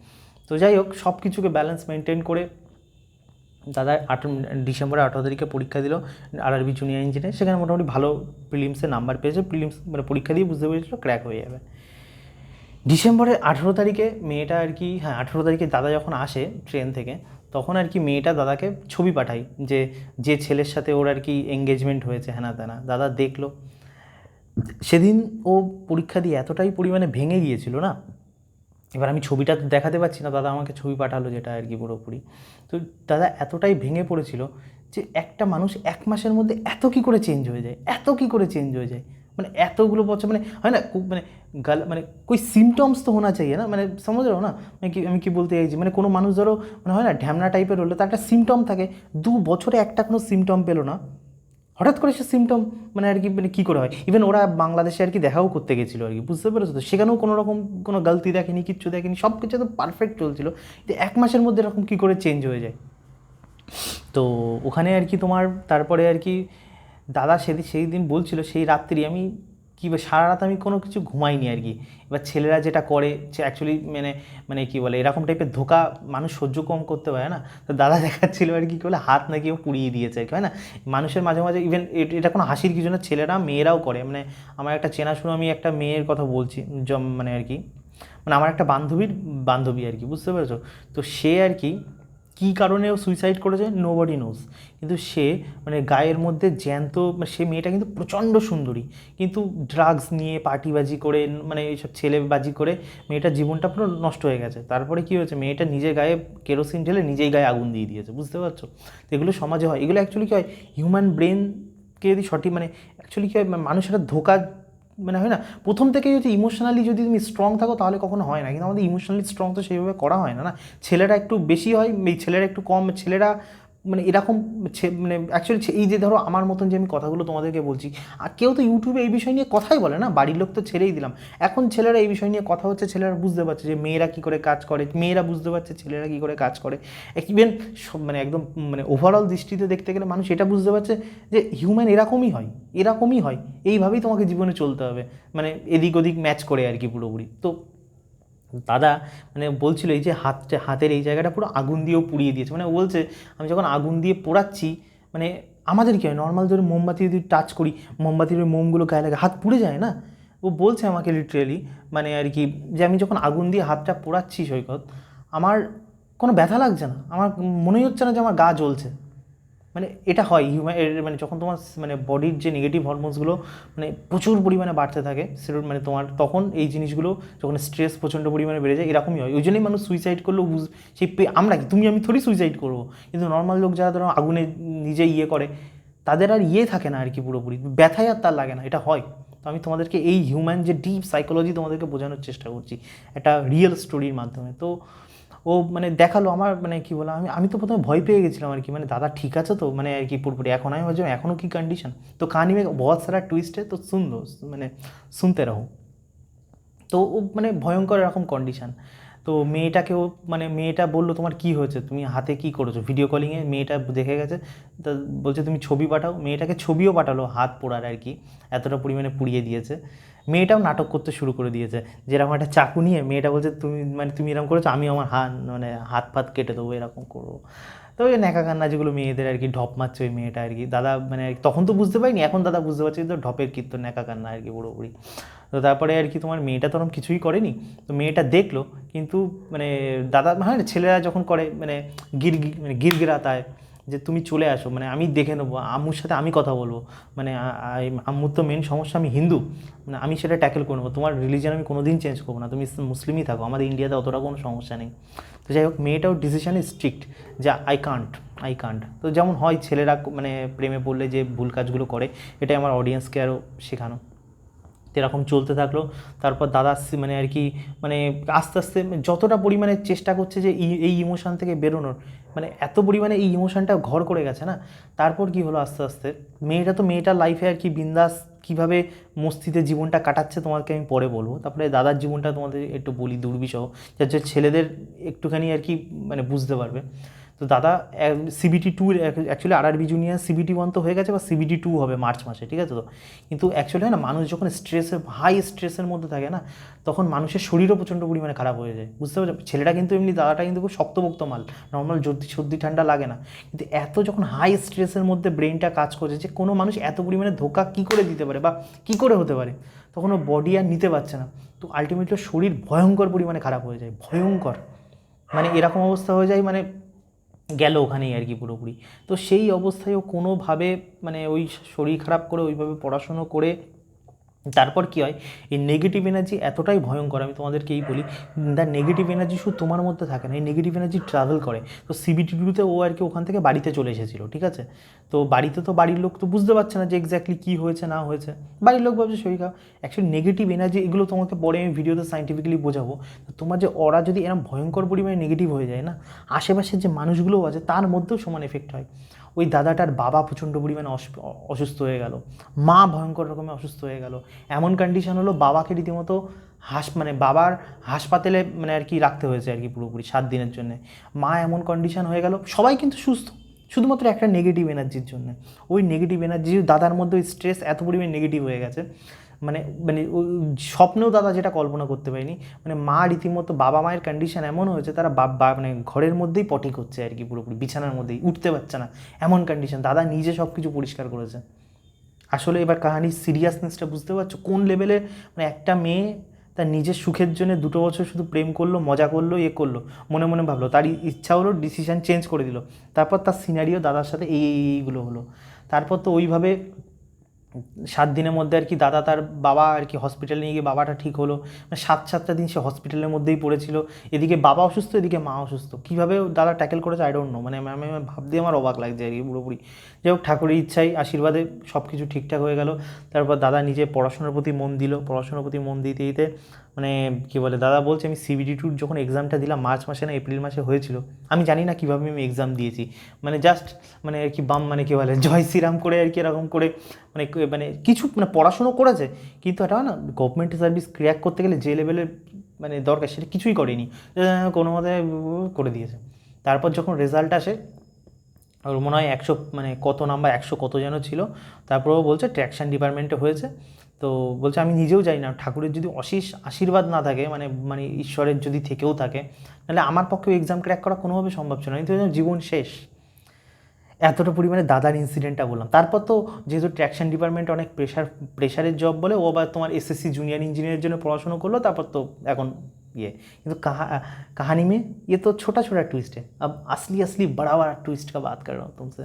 তো যাই হোক, সব কিছুকে ব্যালেন্স মেনটেন করে দাদা ডিসেম্বরের 18 তারিখে পরীক্ষা দিল আরআরবি জুনিয়র ইঞ্জিনিয়ার। সেখানে মোটামুটি ভালো প্রিলিমসে নাম্বার পেয়েছে, প্রিলিমস মানে পরীক্ষা দিয়ে বুঝতে পেরেছিল ক্র্যাক হয়ে যাবে। ডিসেম্বরের 18 তারিখে মেয়েটা আর কি, হ্যাঁ 18 তারিখে দাদা যখন আসে ট্রেন থেকে, তখন আর কি মেয়েটা দাদাকে ছবি পাঠায় যে যে ছেলের সাথে ওর আর কি এঙ্গেজমেন্ট হয়েছে হ্যানা তেনা। দাদা দেখলো, সেদিন ও পরীক্ষা দিয়ে এতটাই পরিমাণে ভেঙে গিয়েছিল না, এবার আমি ছবিটা দেখাতে পারছি না, দাদা আমাকে ছবি পাঠালো যেটা আর কি পুরোপুরি। তো দাদা এতটাই ভেঙে পড়েছিল যে একটা মানুষ 1 মাসের মধ্যে এত কী করে চেঞ্জ হয়ে যায়, এত কী করে চেঞ্জ হয়ে যায়, মানে এতগুলো বছর মানে হয় না মানে মানে কোই সিমটমস তো হোনা চাইয়ে না, মানে সমঝ রো না আমি কি বলতে চাইছি, মানে কোনো মানুষ ধরো মানে হয় না ঢ্যামনা টাইপের হলো, তার একটা সিমটম থাকে, 2 বছরে একটা কোনো সিমটম পেলো না, হঠাৎ করে সে সিমটম মানে আর কি মানে কী করে হয়। ইভেন ওরা বাংলাদেশে আর কি দেখাও করতে গেছিলো আর কি, বুঝতে পেরেছো তো, সেখানেও কোনো রকম কোনো গলতি দেখেনি, কিচ্ছু দেখেনি, সব কিছু তো পারফেক্ট চলছিল, যে 1 মাসের মধ্যে এরকম কী করে চেঞ্জ হয়ে যায়। তো ওখানে আর কি তোমার তারপরে আর কি দাদা সেই দিন বলছিল সেই রাত্রি আমি কী সারা রাত আমি কোনো কিছু ঘুমাইনি আর কি। এবার ছেলেরা যেটা করে অ্যাকচুয়ালি মানে মানে কী বলে এরকম টাইপের ধোকা মানুষ সহ্য কম করতে পারে না, তো দাদা দেখাচ্ছিল আর কি বলে হাত নাকি ও পুড়িয়ে দিয়েছে আর কি, হয় না মানুষের মাঝে মাঝে ইভেন এটা কোনো হাসির কিছু না, ছেলেরা মেয়েরাও করে। মানে আমার একটা চেনাশোনা আমি একটা মেয়ের কথা বলছি মানে আর কি মানে আমার একটা বান্ধবী আর কি, বুঝতে পেরেছো। তো সে আর কি কী কারণে ও সুইসাইড করেছে নোবডি নোজ, কিন্তু সে মানে গায়ের মধ্যে জ্যান্ত, সে মেয়েটা কিন্তু প্রচণ্ড সুন্দরী, কিন্তু ড্রাগস নিয়ে পার্টিবাজি করে মানে এইসব ছেলেবাজি করে মেয়েটার জীবনটা পুরো নষ্ট হয়ে গেছে। তারপরে কী হয়েছে, মেয়েটা নিজের গায়ে কেরোসিন ঢেলে নিজেই গায়ে আগুন দিয়ে দিয়েছে, বুঝতে পারছো। তো এগুলো সমাজে হয়, এগুলো অ্যাকচুয়ালি কী হয় হিউম্যান ব্রেনকে যদি সঠিক মানে অ্যাকচুয়ালি কী হয় মানুষের ধোকা মানে হয় না, প্রথম থেকেই হচ্ছে ইমোশনালি যদি তুমি স্ট্রং থাকো তাহলে কখনো হয় না, কিন্তু আমাদের ইমোশনালি স্ট্রং তো সেইভাবে করা হয় না না, ছেলেরা একটু বেশি হয়, ছেলেরা একটু কম, ছেলেরা মানে এরকম মানে অ্যাকচুয়ালি এই যে ধরো আমার মতন যে আমি কথাগুলো তোমাদেরকে বলছি, আর কেউ তো ইউটিউবে এই বিষয় নিয়ে কথাই বলে না, বাড়ির লোক তো ছেড়েই দিলাম, এখন ছেলেরা এই বিষয় নিয়ে কথা হচ্ছে, ছেলেরা বুঝতে পারছে যে মেয়েরা কী করে কাজ করে, মেয়েরা বুঝতে পারছে ছেলেরা কী করে কাজ করে, ইভেন মানে একদম মানে ওভারঅল দৃষ্টিতে দেখতে গেলে মানুষ এটা বুঝতে পারছে যে হিউম্যান এরকমই হয়, এরকমই হয়, এইভাবেই তোমাকে জীবনে চলতে হবে, মানে এদিক ওদিক ম্যাচ করে আর কি পুরোপুরি। তো দাদা মানে বলছিল এই যে হাতের এই জায়গাটা পুরো আগুন দিয়েও পুড়িয়ে দিয়েছে, মানে ও বলছে আমি যখন আগুন দিয়ে পোড়াচ্ছি মানে আমাদের কী হয় নর্মাল ধরে মোমবাতি যদি টাচ করি, মোমবাতির ওই মোমগুলো গায়ে লাগে হাত পুড়ে যায় না, ও বলছে আমাকে লিটারেলি মানে আর কি যে আমি যখন আগুন দিয়ে হাতটা পোড়াচ্ছি সৈকত, আমার কোনো ব্যথা লাগছে না, আমার মনেই হচ্ছে না যে আমার গা জ্বলছে। মানে এটা হয় মানে যখন তোমার মানে বডির যে নেগেটিভ হরমোনসগুলো মানে প্রচুর পরিমাণে বাড়তে থাকে সেটা মানে তোমার তখন এই জিনিসগুলো যখন স্ট্রেস প্রচণ্ড পরিমাণে বেড়ে যায় এরকমই হয়, ওই জন্যই মানুষ সুইসাইড করলেও সেই আমরা কি তুমি আমি থোড়ি সুইসাইড করবো, কিন্তু নর্মাল লোক যারা ধরো আগুনে নিজে করে তাদের আর থাকে না আর কি পুরোপুরি, ব্যথাই আর তার লাগে না, এটা হয়। তো আমি তোমাদেরকে এই হিউম্যান যে ডিপ সাইকোলজি তোমাদেরকে বোঝানোর চেষ্টা করছি একটা রিয়েল স্টোরির মাধ্যমে। তো ও মানে দেখালো আমার মানে কী বলো আমি তো প্রথমে ভয় পেয়ে গেছিলাম আর কি, মানে দাদা ঠিক আছে তো মানে আর কি পুরোপুরি, এখন আমি ভাবছিলাম এখনও কি কন্ডিশন। তো কাহানি में बहुत सारा ट्विस्ट है तो सुन लो মানে শুনতে রাখো। তো ও মানে ভয়ঙ্কর এরকম কন্ডিশন। তো মেয়েটাকেও মানে মেয়েটা বললো তোমার কী হয়েছে, তুমি হাতে কী করেছো, ভিডিও কলিংয়ে মেয়েটা দেখে গেছে, তা বলছে তুমি ছবি পাঠাও, মেয়েটাকে ছবিও পাঠালো হাত পোড়ার আর কি, এতটা পরিমাণে পুড়িয়ে দিয়েছে। মেয়েটাও নাটক করতে শুরু করে দিয়েছে, যেরকম একটা চাকু নিয়ে মেয়েটা বলছে তুমি মানে তুমি এরকম করেছো আমি আমার মানে হাত ফাত কেটে দেবো এরকম করবো। তো ওই ন্যাকা কান্না যেগুলো মেয়েদের আর কি ঢপ মারছে ওই মেয়েটা আর কি, দাদা মানে তখন তো বুঝতে পারিনি, এখন দাদা বুঝতে পারছি তো ঢপের কীর্তন ন্যাকা কান্না আর কি পুরোপুরি। তো তারপরে আর কি তোমার মেয়েটা তো ওরকম কিছুই করেনি, তো মেয়েটা দেখলো কিন্তু মানে দাদা হ্যাঁ ছেলেরা যখন করে মানে মানে গিরগিরাতায় যে তুমি চলে আসো মানে আমি দেখে নেবো, আম্মুর সাথে আমি কথা বলবো, মানে আম্মুর তো মেন সমস্যা আমি হিন্দু, মানে আমি সেটা ট্যাকেল করে নেবো, তোমার রিলিজিয়ান আমি কোনো দিন চেঞ্জ করবো না, তুমি মুসলিমই থাকো, আমাদের ইন্ডিয়াতে অতটা কোনো সমস্যা নেই। তো যাই হোক মেয়েটাও ডিসিশানে স্ট্রিক্ট যে আই কান্ট। তো যেমন হয় ছেলেরা মানে প্রেমে পড়লে যে ভুল কাজগুলো করে, এটাই আমার অডিয়েন্সকে আরও শেখানো। তো এরকম চলতে থাকলো। তারপর দাদা মানে আর কি মানে আস্তে আস্তে যতটা পরিমাণে চেষ্টা করছে যে এই ইমোশান থেকে বেরোনোর, মানে এত পরিমাণে এই ইমোশানটা ঘর করে গেছে না। তারপর কি হলো আস্তে আস্তে মেয়েটার লাইফে আর কি বিন্দাস কীভাবে মস্তিতে জীবনটা কাটাচ্ছে তোমাকে আমি পরে বলবো। তারপরে দাদার জীবনটা তোমাদের একটু বলি দুর্বিষহ, যার ছেলেদের একটুখানি আর কি মানে বুঝতে পারবে। তো দাদা CBT 2 actually RRB junior CBT 1 তো হয়ে গেছে, বা CBT 2 হবে মার্চ মাসে, ঠিক আছে। তো কিন্তু অ্যাকচুয়ালি না মানুষ যখন হাই স্ট্রেসের মধ্যে থাকে না, তখন মানুষের শরীরও প্রচণ্ড পরিমাণে খারাপ হয়ে যায়, বুঝতে পারছো। ছেলেটা কিন্তু এমনি দাদাটা কিন্তু খুব শক্তপোক্ত মাল, নর্মাল সর্দি ঠান্ডা লাগে না, কিন্তু এত যখন হাই স্ট্রেসের মধ্যে ব্রেনটা কাজ করছে যে কোনো মানুষ এত পরিমাণে ধোকা কী করে দিতে পারে বা কী করে হতে পারে, তখন ও বডি আর নিতে পারছে না। তো আলটিমেটলি শরীর ভয়ঙ্কর পরিমাণে খারাপ হয়ে যায়, ভয়ঙ্কর, মানে এরকম অবস্থা হয়ে যায়, মানে গেল ওখানেই আর কি পুরোপুরি। তো সেই অবস্থায় ও কোনোভাবে মানে ওই শরীর খারাপ করে ওইভাবে পড়াশুনো করে তারপর কী হয়, এই নেগেটিভ এনার্জি এতটাই ভয়ঙ্কর, আমি তোমাদেরকেই বলি, দ্য নেগেটিভ এনার্জি শুধু তোমার মধ্যে থাকে না, এই নেগেটিভ এনার্জি ট্রাভেল করে। তো CBT 2-তে ও আর কি ওখান থেকে বাড়িতে চলে এসেছিলো, ঠিক আছে। তো বাড়িতে তো বাড়ির লোক তো বুঝতে পারছে না যে এক্স্যাক্টলি কী হয়েছে না হয়েছে, বাড়ির লোক ভাবছে শরীর খারাপ। অ্যাকচুয়ালি নেগেটিভ এনার্জি এগুলো তোমাকে পরে আমি ভিডিওতে সাইন্টিফিক্যালি বোঝাবো। তোমার যে ওরা যদি এরকম ভয়ঙ্কর পরিমাণে নেগেটিভ হয়ে যায় না, আশেপাশের যে মানুষগুলোও আছে তার মধ্যেও সমান এফেক্ট হয়। ওই দাদাটার বাবা প্রচণ্ড পরিমাণে অসুস্থ হয়ে গেল, মা ভয়ঙ্কর রকমের অসুস্থ হয়ে গেল, এমন কন্ডিশন হলো বাবাকে রীতিমতো মানে বাবার হাসপাতালে মানে আর কি রাখতে হয়েছে আর কি পুরোপুরি 7 দিনের জন্য। মা এমন কন্ডিশন হয়ে গেল, সবাই কিন্তু সুস্থ, শুধুমাত্র একটা নেগেটিভ এনার্জির জন্য। ওই নেগেটিভ এনার্জি দাদার মধ্যে ওই স্ট্রেস এত পরিমাণে নেগেটিভ হয়ে গেছে, মানে মানে ওই স্বপ্নেও দাদা যেটা কল্পনা করতে পারিনি, মানে মা রীতিমতো বাবা মায়ের কন্ডিশন এমন হয়েছে তারা মানে ঘরের মধ্যেই পটি করছে আর কি পুরোপুরি, বিছানার মধ্যেই উঠতে পারছে না, এমন কন্ডিশন। দাদা নিজে সব কিছু পরিষ্কার করেছে। আসলে এবার কাহানির সিরিয়াসনেসটা বুঝতে পারছো কোন লেভেলে, মানে একটা মেয়ে তার নিজের সুখের জন্য 2 বছর শুধু প্রেম করলো, মজা করলো, করলো, মনে মনে ভাবলো, তার ইচ্ছা হলো, ডিসিশান চেঞ্জ করে দিল, তারপর তার সিনারিও দাদার সাথে এইগুলো হলো। তারপর তো ওইভাবে 7 দিনের মধ্যে আর কি দাদা তার বাবা আর কি হসপিটালে নিয়ে গিয়ে বাবাটা ঠিক হলো, মানে 7টা দিন সে হসপিটালের মধ্যেই পড়েছিল, এদিকে বাবা অসুস্থ এদিকে মা অসুস্থ, কীভাবে দাদা ট্যাকেল করেছে আই ডোন্ট নো, মানে আমি ভাবতে আমার অবাক লাগছে আর কি পুরোপুরি। যাই হোক, ঠাকুরের ইচ্ছাই আশীর্বাদে সব কিছু ঠিকঠাক হয়ে গেল। তারপর দাদা নিজে পড়াশোনার প্রতি মন দিল, পড়াশোনার প্রতি মন দিতে দিতে মানে কী বলে, দাদা বলছে আমি CBT 2 যখন এক্সামটা দিলাম মার্চ মাসে না এপ্রিল মাসে হয়েছিল, আমি জানি না কীভাবে আমি এক্সাম দিয়েছি, মানে জাস্ট মানে আর কি মানে কী বলে জয় শ্রীরাম করে আর কি এরকম করে, মানে মানে কিছু মানে পড়াশুনো করেছে, কিন্তু এটা না গভর্নমেন্ট সার্ভিস ক্র্যাক করতে গেলে যে লেভেলের মানে দরকার সেটা কিছুই করেনি, কোনো মতে করে দিয়েছে। তারপর যখন রেজাল্ট আসে ওর মনে হয় 100 মানে কত নাম্বার 100 কত যেন ছিল, তারপরেও বলছে ট্র্যাকশন ডিপার্টমেন্টে হয়েছে। তো বলছে আমি নিজেও জানি না, ঠাকুরের যদি অশেষ আশীর্বাদ না থাকে, মানে মানে ঈশ্বরের যদি থেকেও থাকে, তাহলে আমার পক্ষেও এক্সাম ক্র্যাক করা কোনোভাবে সম্ভব ছিল না, কিন্তু জীবন শেষ। এতটা পরিমাণে দাদার ইনসিডেন্টটা বললাম। তারপর তো যেহেতু ট্র্যাকশন ডিপার্টমেন্ট অনেক প্রেশারের জব বলে, ও আবার তোমার SSC জুনিয়র ইঞ্জিনিয়ারের জন্য পড়াশোনা করলো, তারপর তো এখন কিন্তু कहानी में ये तो छोटा छोटा ट्विस्ट है, अब असली असली बड़ा बड़ा ट्विस्ट का बात कर रहा हूँ तुमसे।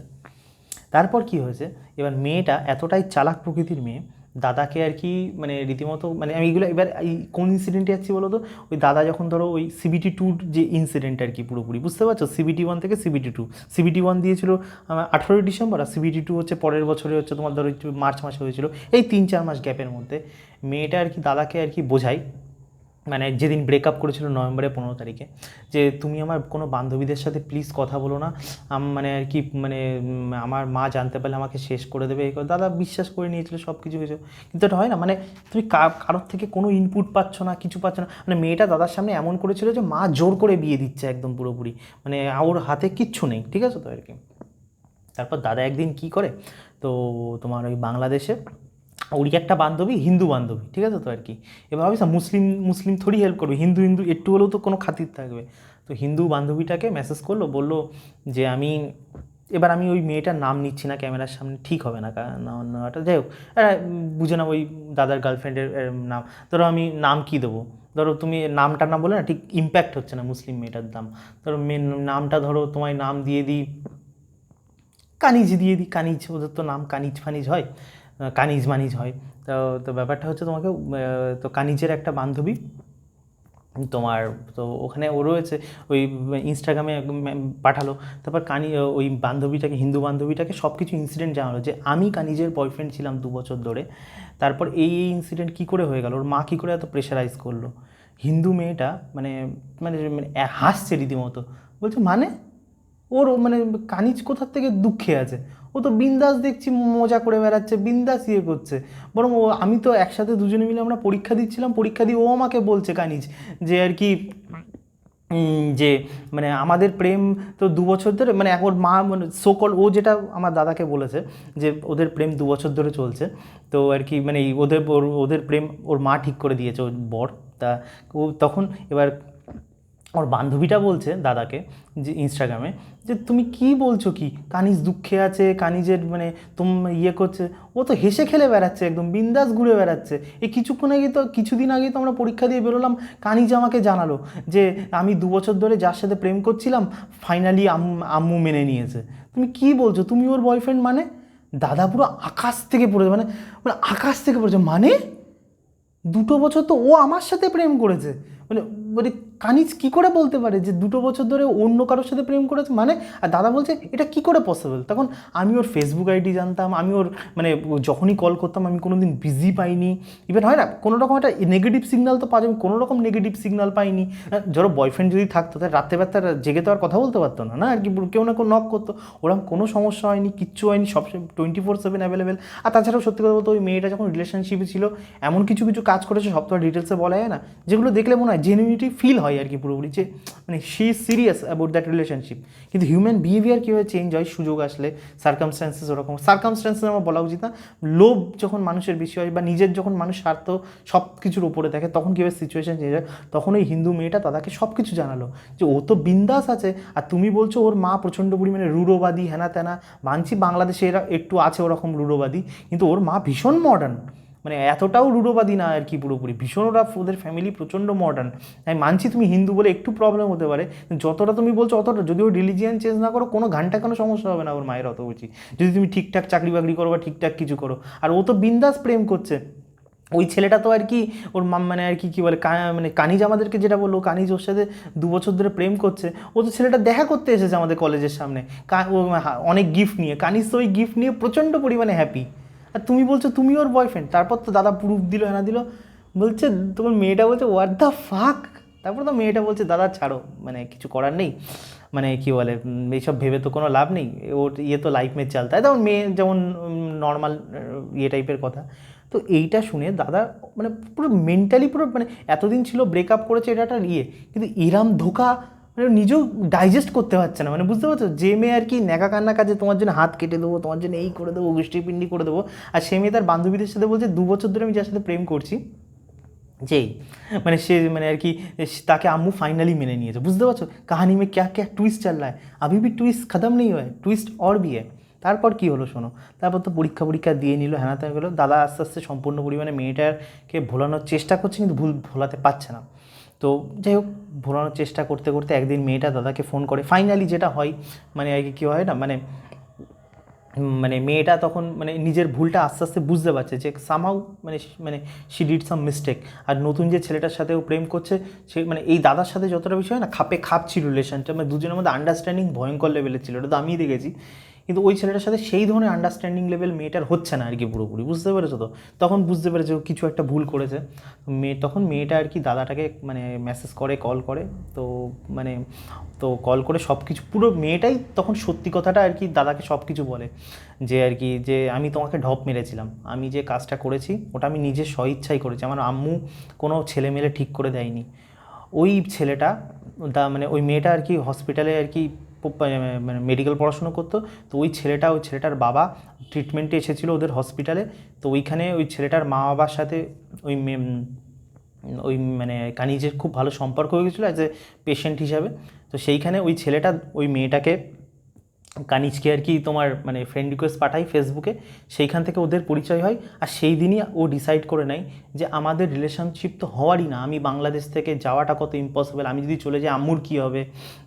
তারপর কি হয়েছে, এবার মেয়েটা এতটাই চালাক প্রকৃতির মেয়ে, দাদাকে আর কি মানে রীতিমতো মানে আমি এগুলো এবার এই কোন ইনসিডেন্টে যাচ্ছি বলো তো, ওই দাদা যখন ধরো ওই CBT 2 যে ইনসিডেন্ট আর কি পুরোপুরি বুঝতে পারছো, CBT 1 থেকে CBT 2, CBT 1 দিয়েছিল 18 ডিসেম্বর, আর CBT 2 হচ্ছে পরের বছরে হচ্ছে তোমার ধরো মার্চ মাসে হয়েছিল, এই 3-4 মাস গ্যাপের মধ্যে। মেয়েটা আর কি দাদাকে আর কি বোঝায়, মানে যেদিন ব্রেকআপ করেছিল নভেম্বরের 15 তারিখে, যে তুমি আমার কোনো বান্ধবীদের সাথে প্লিজ কথা বলো না, মানে আর কি মানে আমার মা জানতে পারলে আমাকে শেষ করে দেবে। এই দাদা বিশ্বাস করে নিয়েছিল সব কিছু কিছু, কিন্তু এটা হয় না, মানে তুমি কারোর থেকে কোনো ইনপুট পাচ্ছ না, কিছু পাচ্ছ না, মানে মেয়েটা দাদার সামনে এমন করেছিল যে মা জোর করে বিয়ে দিচ্ছে একদম পুরোপুরি, মানে ওর হাতে কিচ্ছু নেই, ঠিক আছে তো আর কি। তারপর দাদা একদিন কি করে, তো তোমার ওই বাংলাদেশে ওরই একটা বান্ধবী, হিন্দু বান্ধবী, ঠিক আছে তো আর কি, এবার ভাবিস মুসলিম থোড়ি হেল্প করবে, হিন্দু একটু হলেও তো কোনো খাতির থাকবে। তো হিন্দু বান্ধবীটাকে মেসেজ করলো, বললো যে এবার আমি ওই মেয়েটার নাম নিচ্ছি না ক্যামেরার সামনে, ঠিক হবে না নেওয়াটা, যাই হোক বুঝে না ওই দাদার গার্লফ্রেন্ডের নাম, ধরো আমি নাম কি দেবো, ধরো তুমি নামটা না বলে না ঠিক ইম্প্যাক্ট হচ্ছে না মুসলিম মেয়েটার দাম, ধরো নামটা ধরো তোমায় নাম দিয়ে দিই কানিজ, দিয়ে দিই কানিজ, ওদের তো নাম কানিজ ফানিজ হয়, কানিজ মানিজ হয়। তো ব্যাপারটা হচ্ছে তোমাকে তো কানিজের একটা বান্ধবী তোমার তো ওখানে ও রয়েছে, ওই ইনস্টাগ্রামে পাঠালো। তারপর ওই বান্ধবীটাকে, হিন্দু বান্ধবীটাকে সব কিছু ইনসিডেন্ট জানালো যে আমি কানিজের বয়ফ্রেন্ড ছিলাম 2 বছর ধরে। তারপর এই ইনসিডেন্ট কী করে হয়ে গেল, ওর মা কী করে এত প্রেশারাইজ করলো। হিন্দু মেয়েটা মানে মানে মানে হাসছে রীতিমতো, বলছে মানে ওর মানে কানিজ কোথার থেকে দুঃখে আছে, ও তো বিন্দাস দেখছি মজা করে বেড়াচ্ছে, বিন্দাস ইয়ে করছে। বরং ও, আমি তো একসাথে দুজনে মিলে আমরা পরীক্ষা দিচ্ছিলাম, পরীক্ষা দিয়ে ও আমাকে বলছে কানিজ যে আর কি যে মানে আমাদের প্রেম তো 2 বছর ধরে, মানে ওর মা মানে সকল ও যেটা আমার দাদাকে বলেছে যে ওদের প্রেম 2 বছর ধরে চলছে। তো আর কি মানে ওদের প্রেম ওর মা ঠিক করে দিয়েছে, ওর বর। তা ও তখন এবার ওর বান্ধবীটা বলছে দাদাকে যে ইনস্টাগ্রামে যে তুমি কি বলছো, কি কানিজ দুঃখে আছে, কানিজের মানে ইয়ে করছে, ও তো হেসে খেলে বেড়াচ্ছে, একদম বিন্দাস ঘুরে বেড়াচ্ছে। এই কিছুদিন আগে তো আমরা পরীক্ষা দিয়ে বেরোলাম, কানিজ আমাকে জানালো যে আমি 2 বছর ধরে যার সাথে প্রেম করছিলাম ফাইনালি আম্মু মেনে নিয়েছে। তুমি কি বলছো, তুমি ওর বয়ফ্রেন্ড মানে? দাদা পুরো আকাশ থেকে পড়েছে, মানে মানে আকাশ থেকে পড়েছে, মানে 2 বছর তো ও আমার সাথে প্রেম করেছে, মানে মানে কানিজ কী করে বলতে পারে যে 2 বছর ধরে অন্য কারোর সাথে প্রেম করেছে মানে? আর দাদা বলছে এটা কী করে পসিবল। তখন আমি ওর ফেসবুক আইডি জানতাম, আমি ওর মানে যখনই কল করতাম আমি কোনো দিন বিজি পাইনি। ইভেন হয় না কোনো রকম একটা নেগেটিভ সিগন্যাল তো পাওয়া যাবে, কোনো রকম নেগেটিভ সিগন্যাল পাইনি। ধরো বয়ফ্রেন্ড যদি থাকতো তাহলে রাত্রেবেলা জেগে তো আর কথা বলতে পারতো না, না আর কি, কেউ না কেউ নক করতো, ওরকম কোনো সমস্যা হয়নি, কিচ্ছু হয়নি, সব 24/7 অ্যাভেলেবেল। আর তাছাড়াও সত্যি কথা বলতো ওই মেয়েটা যখন রিলেশনশিপে ছিল এমন কিছু কিছু কাজ করেছে, সব তো আর ডিটেলসে বলা যায় না, যেগুলো দেখলে মনে হয় জেনুইনিটি ফিল হয় আর কি পুরোপুরি, যে মানে she is serious about that relationship. কিন্তু হিউম্যান বিহেভিয়ার কীভাবে চেঞ্জ হয় সুযোগ আসলে, সার্কামস্ট্যান্সেস ওরকম, সার্কামস্ট্যান্সেস আমার বলা উচিত না, লোভ যখন মানুষের বেশি হয় বা নিজের যখন মানুষ স্বার্থ সব কিছুর উপরে দেখে তখন কীভাবে সিচুয়েশন চেঞ্জ হয়। তখন ওই হিন্দু মেয়েটা দাদাকে সব কিছু জানালো যে ও তো বিন্দাস আছে, আর তুমি বলছো ওর মা প্রচণ্ড পরিমাণে রূঢ়বাদী, হেনা তেনা। মানছি বাংলাদেশে এরা একটু আছে ওরকম রূঢ়বাদী, কিন্তু ওর মা ভীষণ মডার্ন, মানে এতটাও রূঢ়বাদী না আর কি, পুরোপুরি ভীষণ ওদের ফ্যামিলি প্রচণ্ড মডার্ন। আমি মানছি তুমি হিন্দু বলে একটু প্রবলেম হতে পারে, যতটা তুমি বলছো অতটা, যদি ওর রিলিজিয়ান চেঞ্জ না করো কোনো ঘন্টা কোনো সমস্যা হবে না ওর মায়ের, অত বলছি, যদি তুমি ঠিকঠাক চাকরি বাকরি করো বা ঠিকঠাক কিছু করো। আর ও তো বিন্দাস প্রেম করছে, ওই ছেলেটা তো আর কি ওর মানে আর কি কী বলে মানে কানিজ আমাদেরকে যেটা বললো, কানিজ ওর সাথে 2 বছর ধরে প্রেম করছে, ও তো ছেলেটা দেখা করতে এসেছে আমাদের কলেজের সামনে, ও অনেক গিফট নিয়ে, কানিজ তো ওই গিফট নিয়ে প্রচণ্ড পরিমাণে হ্যাপি। আর তুমি বলছো তুমি ওর বয়ফ্রেন্ড, তারপর তো দাদা প্রুফ দিল, হ্যাঁ দিল, বলছে তোমার মেয়েটা বলছে হোয়াট দ্য ফাক। তারপর তো মেয়েটা বলছে দাদা ছাড়ো, মানে কিছু করার নেই, মানে কী বলে এইসব ভেবে তো কোনো লাভ নেই, ওর ইয়ে তো লাইফ মে চালতা হয়, তেমন মেয়ে যেমন নর্মাল ইয়ে টাইপের কথা। তো এইটা শুনে দাদা মানে পুরো মেন্টালি পুরো মানে এতদিন ছিল ব্রেকআপ করেছে এটা একটা ইয়ে, কিন্তু এরম ধোকা মানে নিজেও ডাইজেস্ট করতে পারছে না, মানে বুঝতে পারছো, যে মেয়ে আর কি ন্যাকা কান্না কাজে তোমার জন্য হাত কেটে দেবো, তোমার জন্য এই করে দেবো, গোষ্ঠীপিণ্ডি করে দেবো, আর সে মেয়ে তার বান্ধবীদের সাথে বলছে 2 বছর ধরে আমি যার সাথে প্রেম করছি, যেই মানে সে মানে আর কি তাকে আম্মू फाइनली মেনে নিয়েছে। বুঝতে পারছো কাহিনী में क्या क्या ट्विस्ट चल रहा है, अभी भी ट्विस्ट खत्म नहीं हुआ है, ट्विस्ट और भी है। তারপর কী হলো শোনো, তারপর তো পরীক্ষা দিয়ে নিল, হ্যানাতে গেলো, দাদা আস্তে আস্তে সম্পূর্ণ পরিমাণে মেয়েটাকে ভোলানোর চেষ্টা করছে কিন্তু ভোলাতে পারছে না। তো যাই হোক, ভোলানোর চেষ্টা করতে করতে একদিন মেয়েটা দাদাকে ফোন করে, ফাইনালি যেটা হয় মানে আর কি কী হয় না, মানে মানে মেয়েটা তখন মানে নিজের ভুলটা আস্তে আস্তে বুঝতে পারছে যে সামহাউ মানে মানে শি ডিড সাম মিস্টেক। আর নতুন যে ছেলেটার সাথেও প্রেম করছে সে মানে এই দাদার সাথে যতটা বিষয় না খাপে খাপ ছিল রিলেশনটা, মানে দুজনের মধ্যে আন্ডারস্ট্যান্ডিং ভয়ঙ্কর লেভেলের ছিল, এটা তো আমিই দেখেছি। কিন্তু ওই ছেলেটার সাথে সেই ধরনের আন্ডারস্ট্যান্ডিং লেভেল মেয়েটার হচ্ছে না আর কি পুরোপুরি, বুঝতে পেরেছো তো? তখন বুঝতে পেরেছে ও কিছু একটা ভুল করেছে। তখন মেয়েটা আর কি দাদাটাকে মানে মেসেজ করে, কল করে, তো মানে তো কল করে সব কিছু পুরো মেয়েটাই তখন সত্যি কথাটা আর কি দাদাকে সব কিছু বলে, যে আর কি যে আমি তোমাকে ঢপ মেরেছিলাম, আমি যে কাজটা করেছি ওটা আমি নিজের স্বইচ্ছাই করেছি, আমার আম্মু কোনো ছেলেমেলে ঠিক করে দেয়নি। ওই ছেলেটা মানে ওই মেয়েটা আর কি হসপিটালে আর কি মানে মেডিকেল পড়াশুনো করতো, তো ওই ছেলেটার বাবা ট্রিটমেন্টে এসেছিলো ওদের হসপিটালে, তো ওইখানে ওই ছেলেটার মা বাবার সাথে ওই ওই মানে কানিজের খুব ভালো সম্পর্ক হয়ে গেছিলো অ্যাজ এ পেশেন্ট হিসাবে। তো সেইখানে ওই ছেলেটা ওই মেয়েটাকে কানিজকে আর কি তোমার মানে ফ্রেন্ড রিকোয়েস্ট পাঠাই ফেসবুকে, সেইখান থেকে ওদের পরিচয় হয়। আর সেই দিনই ও ডিসাইড করে নেয় যে আমাদের রিলেশনশিপ তো হওয়ারই না, আমি বাংলাদেশ থেকে যাওয়াটা কত ইম্পসিবল, আমি যদি চলে যাই আম্মুর কী হবে,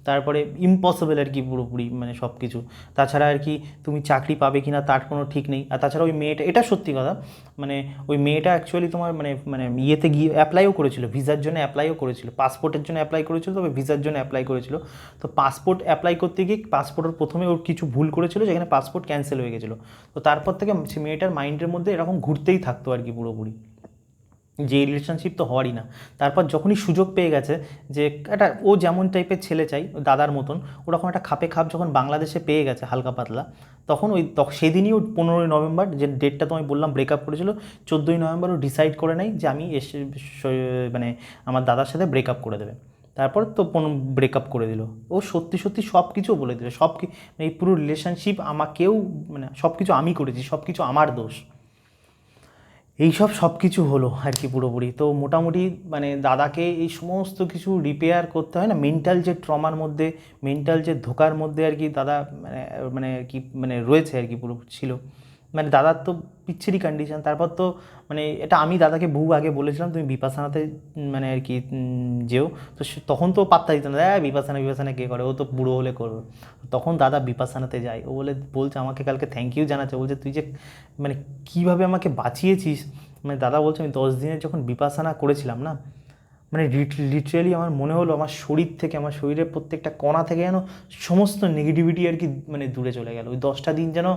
তারপরে ইম্পসিবল আর কি পুরোপুরি মানে সব কিছু। তাছাড়া আর কি তুমি চাকরি পাবে কি না তার কোনো ঠিক নেই। আর তাছাড়া ওই মেয়েটা, এটা সত্যি কথা, মানে ওই মেয়েটা অ্যাকচুয়ালি তোমার মানে মানে ইয়েতে গিয়ে অ্যাপ্লাইও করেছিল, ভিসার জন্য অ্যাপ্লাইও করেছিল, পাসপোর্টের জন্য অ্যাপ্লাই করেছিল, তবে ভিসার জন্য অ্যাপ্লাই করেছিল। তো পাসপোর্ট অ্যাপ্লাই করতে গিয়ে পাসপোর্টের প্রথমে ওর কিছু ভুল করেছিল, যেখানে পাসপোর্ট ক্যান্সেল হয়ে গেছিলো। তো তারপর থেকে সে মেয়েটার মাইন্ডের মধ্যে এরকম ঘুরতেই থাকতো আর কি পুরোপুরি, যে রিলেশনশিপ তো হওয়ারই না। তারপর যখনই সুযোগ পেয়ে গেছে যে একটা ও যেমন টাইপের ছেলে চাই দাদার মতন, ওরকম একটা খাপে খাপ যখন বাংলাদেশে পেয়ে গেছে হালকা পাতলা, তখন সেদিনই ও 15ই নভেম্বর, যে ডেটটা তোমায় বললাম ব্রেকআপ করেছিল, 14ই নভেম্বর ও ডিসাইড করে নেয় যে আমি এসে মানে আমার দাদার সাথে ব্রেকআপ করে দেবে। তারপর তো ব্রেকআপ করে দিল। ও সত্যি সত্যি সব কিছু বলে দিল, মানে এই পুরো রিলেশনশিপ আমাকেও মানে সব কিছু আমি করেছি, সব কিছু আমার দোষ, এইসব সব কিছু হলো আর কি পুরোপুরি। তো মোটামুটি মানে দাদাকে এই সমস্ত কিছু রিপেয়ার করতে হয় না, মেন্টাল যে ট্রমার মধ্যে, মেন্টাল যে ধোকার মধ্যে আর কি দাদা মানে মানে কি মানে রয়েছে আর কি পুরো ছিল। মানে দাদার তো পিচ্ছিরি কন্ডিশন। তারপর তো মানে এটা আমি দাদাকে বহু আগে বলেছিলাম তুমি বিপাশানাতে মানে আর কি যেও। তো তখন তো পাত্তা দিত না, বিপাশানা কে করে, ও তো বুড়ো হলে করবে। তখন দাদা বিপাশানাতে যায়, ও বলছে আমাকে কালকে থ্যাংক ইউ জানাচ্ছে, বলছে তুই যে মানে কীভাবে আমাকে বাঁচিয়েছিস। মানে দাদা বলছে আমি 10 দিনের যখন বিপাশানা করেছিলাম না, মানে লিটারেলি আমার মনে হলো আমার শরীর থেকে, আমার শরীরের প্রত্যেকটা কণা থেকে যেন সমস্ত নেগেটিভিটি আর কি মানে দূরে চলে গেল। ওই 10টা দিন যেন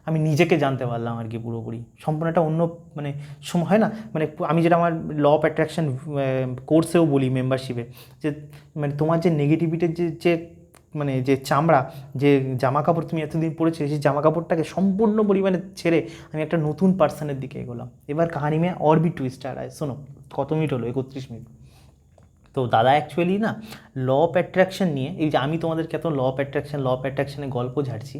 আমি নিজেকে জানতে পারলাম আর কি পুরোপুরি, সম্পূর্ণ একটা অন্য মানে সময় হয় না। মানে আমি যেটা আমার ল অফ অ্যাট্রাকশন কোর্সেও বলি মেম্বারশিপে, যে মানে তোমার যে নেগেটিভিটির যে মানে যে চামড়া, যে জামা কাপড় তুমি এতদিন পরেছিলে, সেই জামা কাপড়টাকে সম্পূর্ণ পরিমাণে ছেড়ে আমি একটা নতুন পার্সনের দিকে এগোলাম। এবার কাহানি মে और भी টুইস্ট आ रहा है, শোনো কত মিনিট হলো, 31 মিনিট। তো দাদা অ্যাকচুয়ালি না ল অফ অ্যাট্রাকশন নিয়ে, এই যে আমি তোমাদেরকে এত ল অফ অ্যাট্রাকশনের গল্প ঝাড়ছি,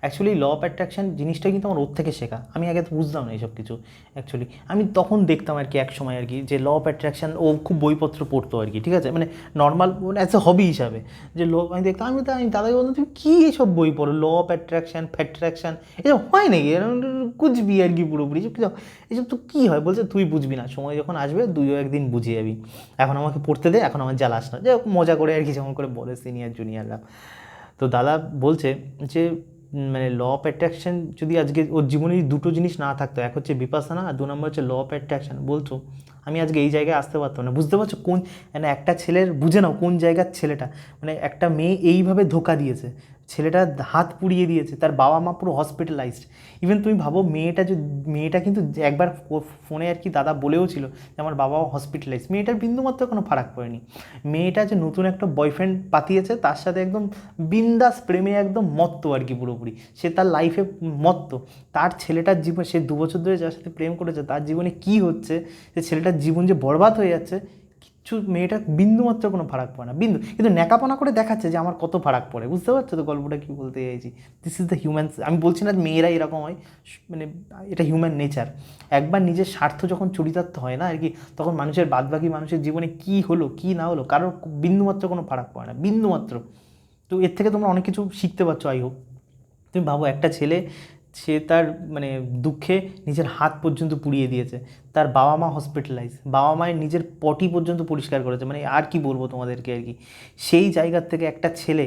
অ্যাকচুয়ালি ল অফ অ্যাট্রাকশন জিনিসটা কিন্তু আমার ওর থেকে শেখা। আমি আগে তো বুঝতাম না এইসব কিছু অ্যাকচুয়ালি। আমি তখন দেখতাম আর কি এক সময় আর কি যে ল অফ অ্যাট্রাকশন, ও খুব বইপত্র পড়তো আর কি, ঠিক আছে, মানে নর্মাল অ্যাজ এ হবি হিসাবে, যে আমি দেখতাম। আমি দাদাকে বলতাম তুমি কী এইসব বই পড়ো, ল অফ ফ্যাট্রাকশন এসব হয় নাকি, এরকম কুচবি আর কি পুরোপুরি, এসব তো কী হয়। বলছে তুই বুঝবি না, সময় যখন আসবে তুইও একদিন বুঝে যাবি, এখন আমাকে পড়তে দে, এখন আমার জ্বালাস না। যে মজা করে আর কি, যেমন করে বলে সিনিয়র জুনিয়ররা। তো দাদা বলছে যে মানে ল অফ অ্যাট্রাকশন যদি আজকে ওর জীবনে দুটো জিনিস না থাকতো, এক হচ্ছে বিপাশানা আর 2 নম্বর হচ্ছে ল অফ অ্যাট্রাকশন, বলতো আমি আজকে এই জায়গায় আসতে পারতাম না। বুঝতে পারছো কোন মানে একটা ছেলের, বুঝে নাও কোন জায়গার ছেলেটা, মানে একটা মেয়ে এইভাবে ধোকা দিয়েছে, ছেলেটা হাত পুড়িয়ে দিয়েছে, তার বাবা মা পুরো হসপিটালাইজড। ইভেন তুমি ভাবো মেয়েটা কিন্তু একবার ফোনে আর কি দাদা বলেও ছিল যে আমার বাবাও হসপিটালাইজ, মেয়েটার বিন্দুমাত্র কোনো ফারাক পড়েনি। মেয়েটা যে নতুন একটা বয়ফ্রেন্ড পাতিয়েছে, তার সাথে একদম বিন্দাস প্রেমে একদম মত্ত আর কি পুরোপুরি, সে তার লাইফে মত্ত। তার ছেলেটার জীবন, সে 2 বছর ধরে যার সাথে প্রেম করেছে, তার জীবনে কী হচ্ছে, যে ছেলেটার জীবন যে বরবাদ হয়ে যাচ্ছে, কিচ্ছু মেয়েটা বিন্দুমাত্র কোনো ফারাক পড়ে না, বিন্দু। কিন্তু ন্যাকাপনা করে দেখাচ্ছে যে আমার কত ফারাক পড়ে। বুঝতে পারছো তো গল্পটা কী বলতে চাইছি? This is the human. আমি বলছি না মেয়েরা এরকম হয়, মানে এটা হিউম্যান নেচার। একবার নিজের স্বার্থ যখন চরিতার্থ হয় না আর কি, তখন মানুষের বাদবাকি মানুষের জীবনে কী হলো কী না হলো কারোর বিন্দুমাত্র কোনো ফারাক পড়ে না, বিন্দুমাত্র। তো এর থেকে তোমরা অনেক কিছু শিখতে পারছো আই হোপ। তুমি ভাবো একটা ছেলে, সে তার মানে দুঃখে নিজের হাত পর্যন্ত পুড়িয়ে দিয়েছে, তার বাবা মা হসপিটালাইজ, বাবা মায়ের নিজের পটি পর্যন্ত পরিষ্কার করেছে, মানে আর কি বলবো তোমাদেরকে আর কি। সেই জায়গার থেকে একটা ছেলে,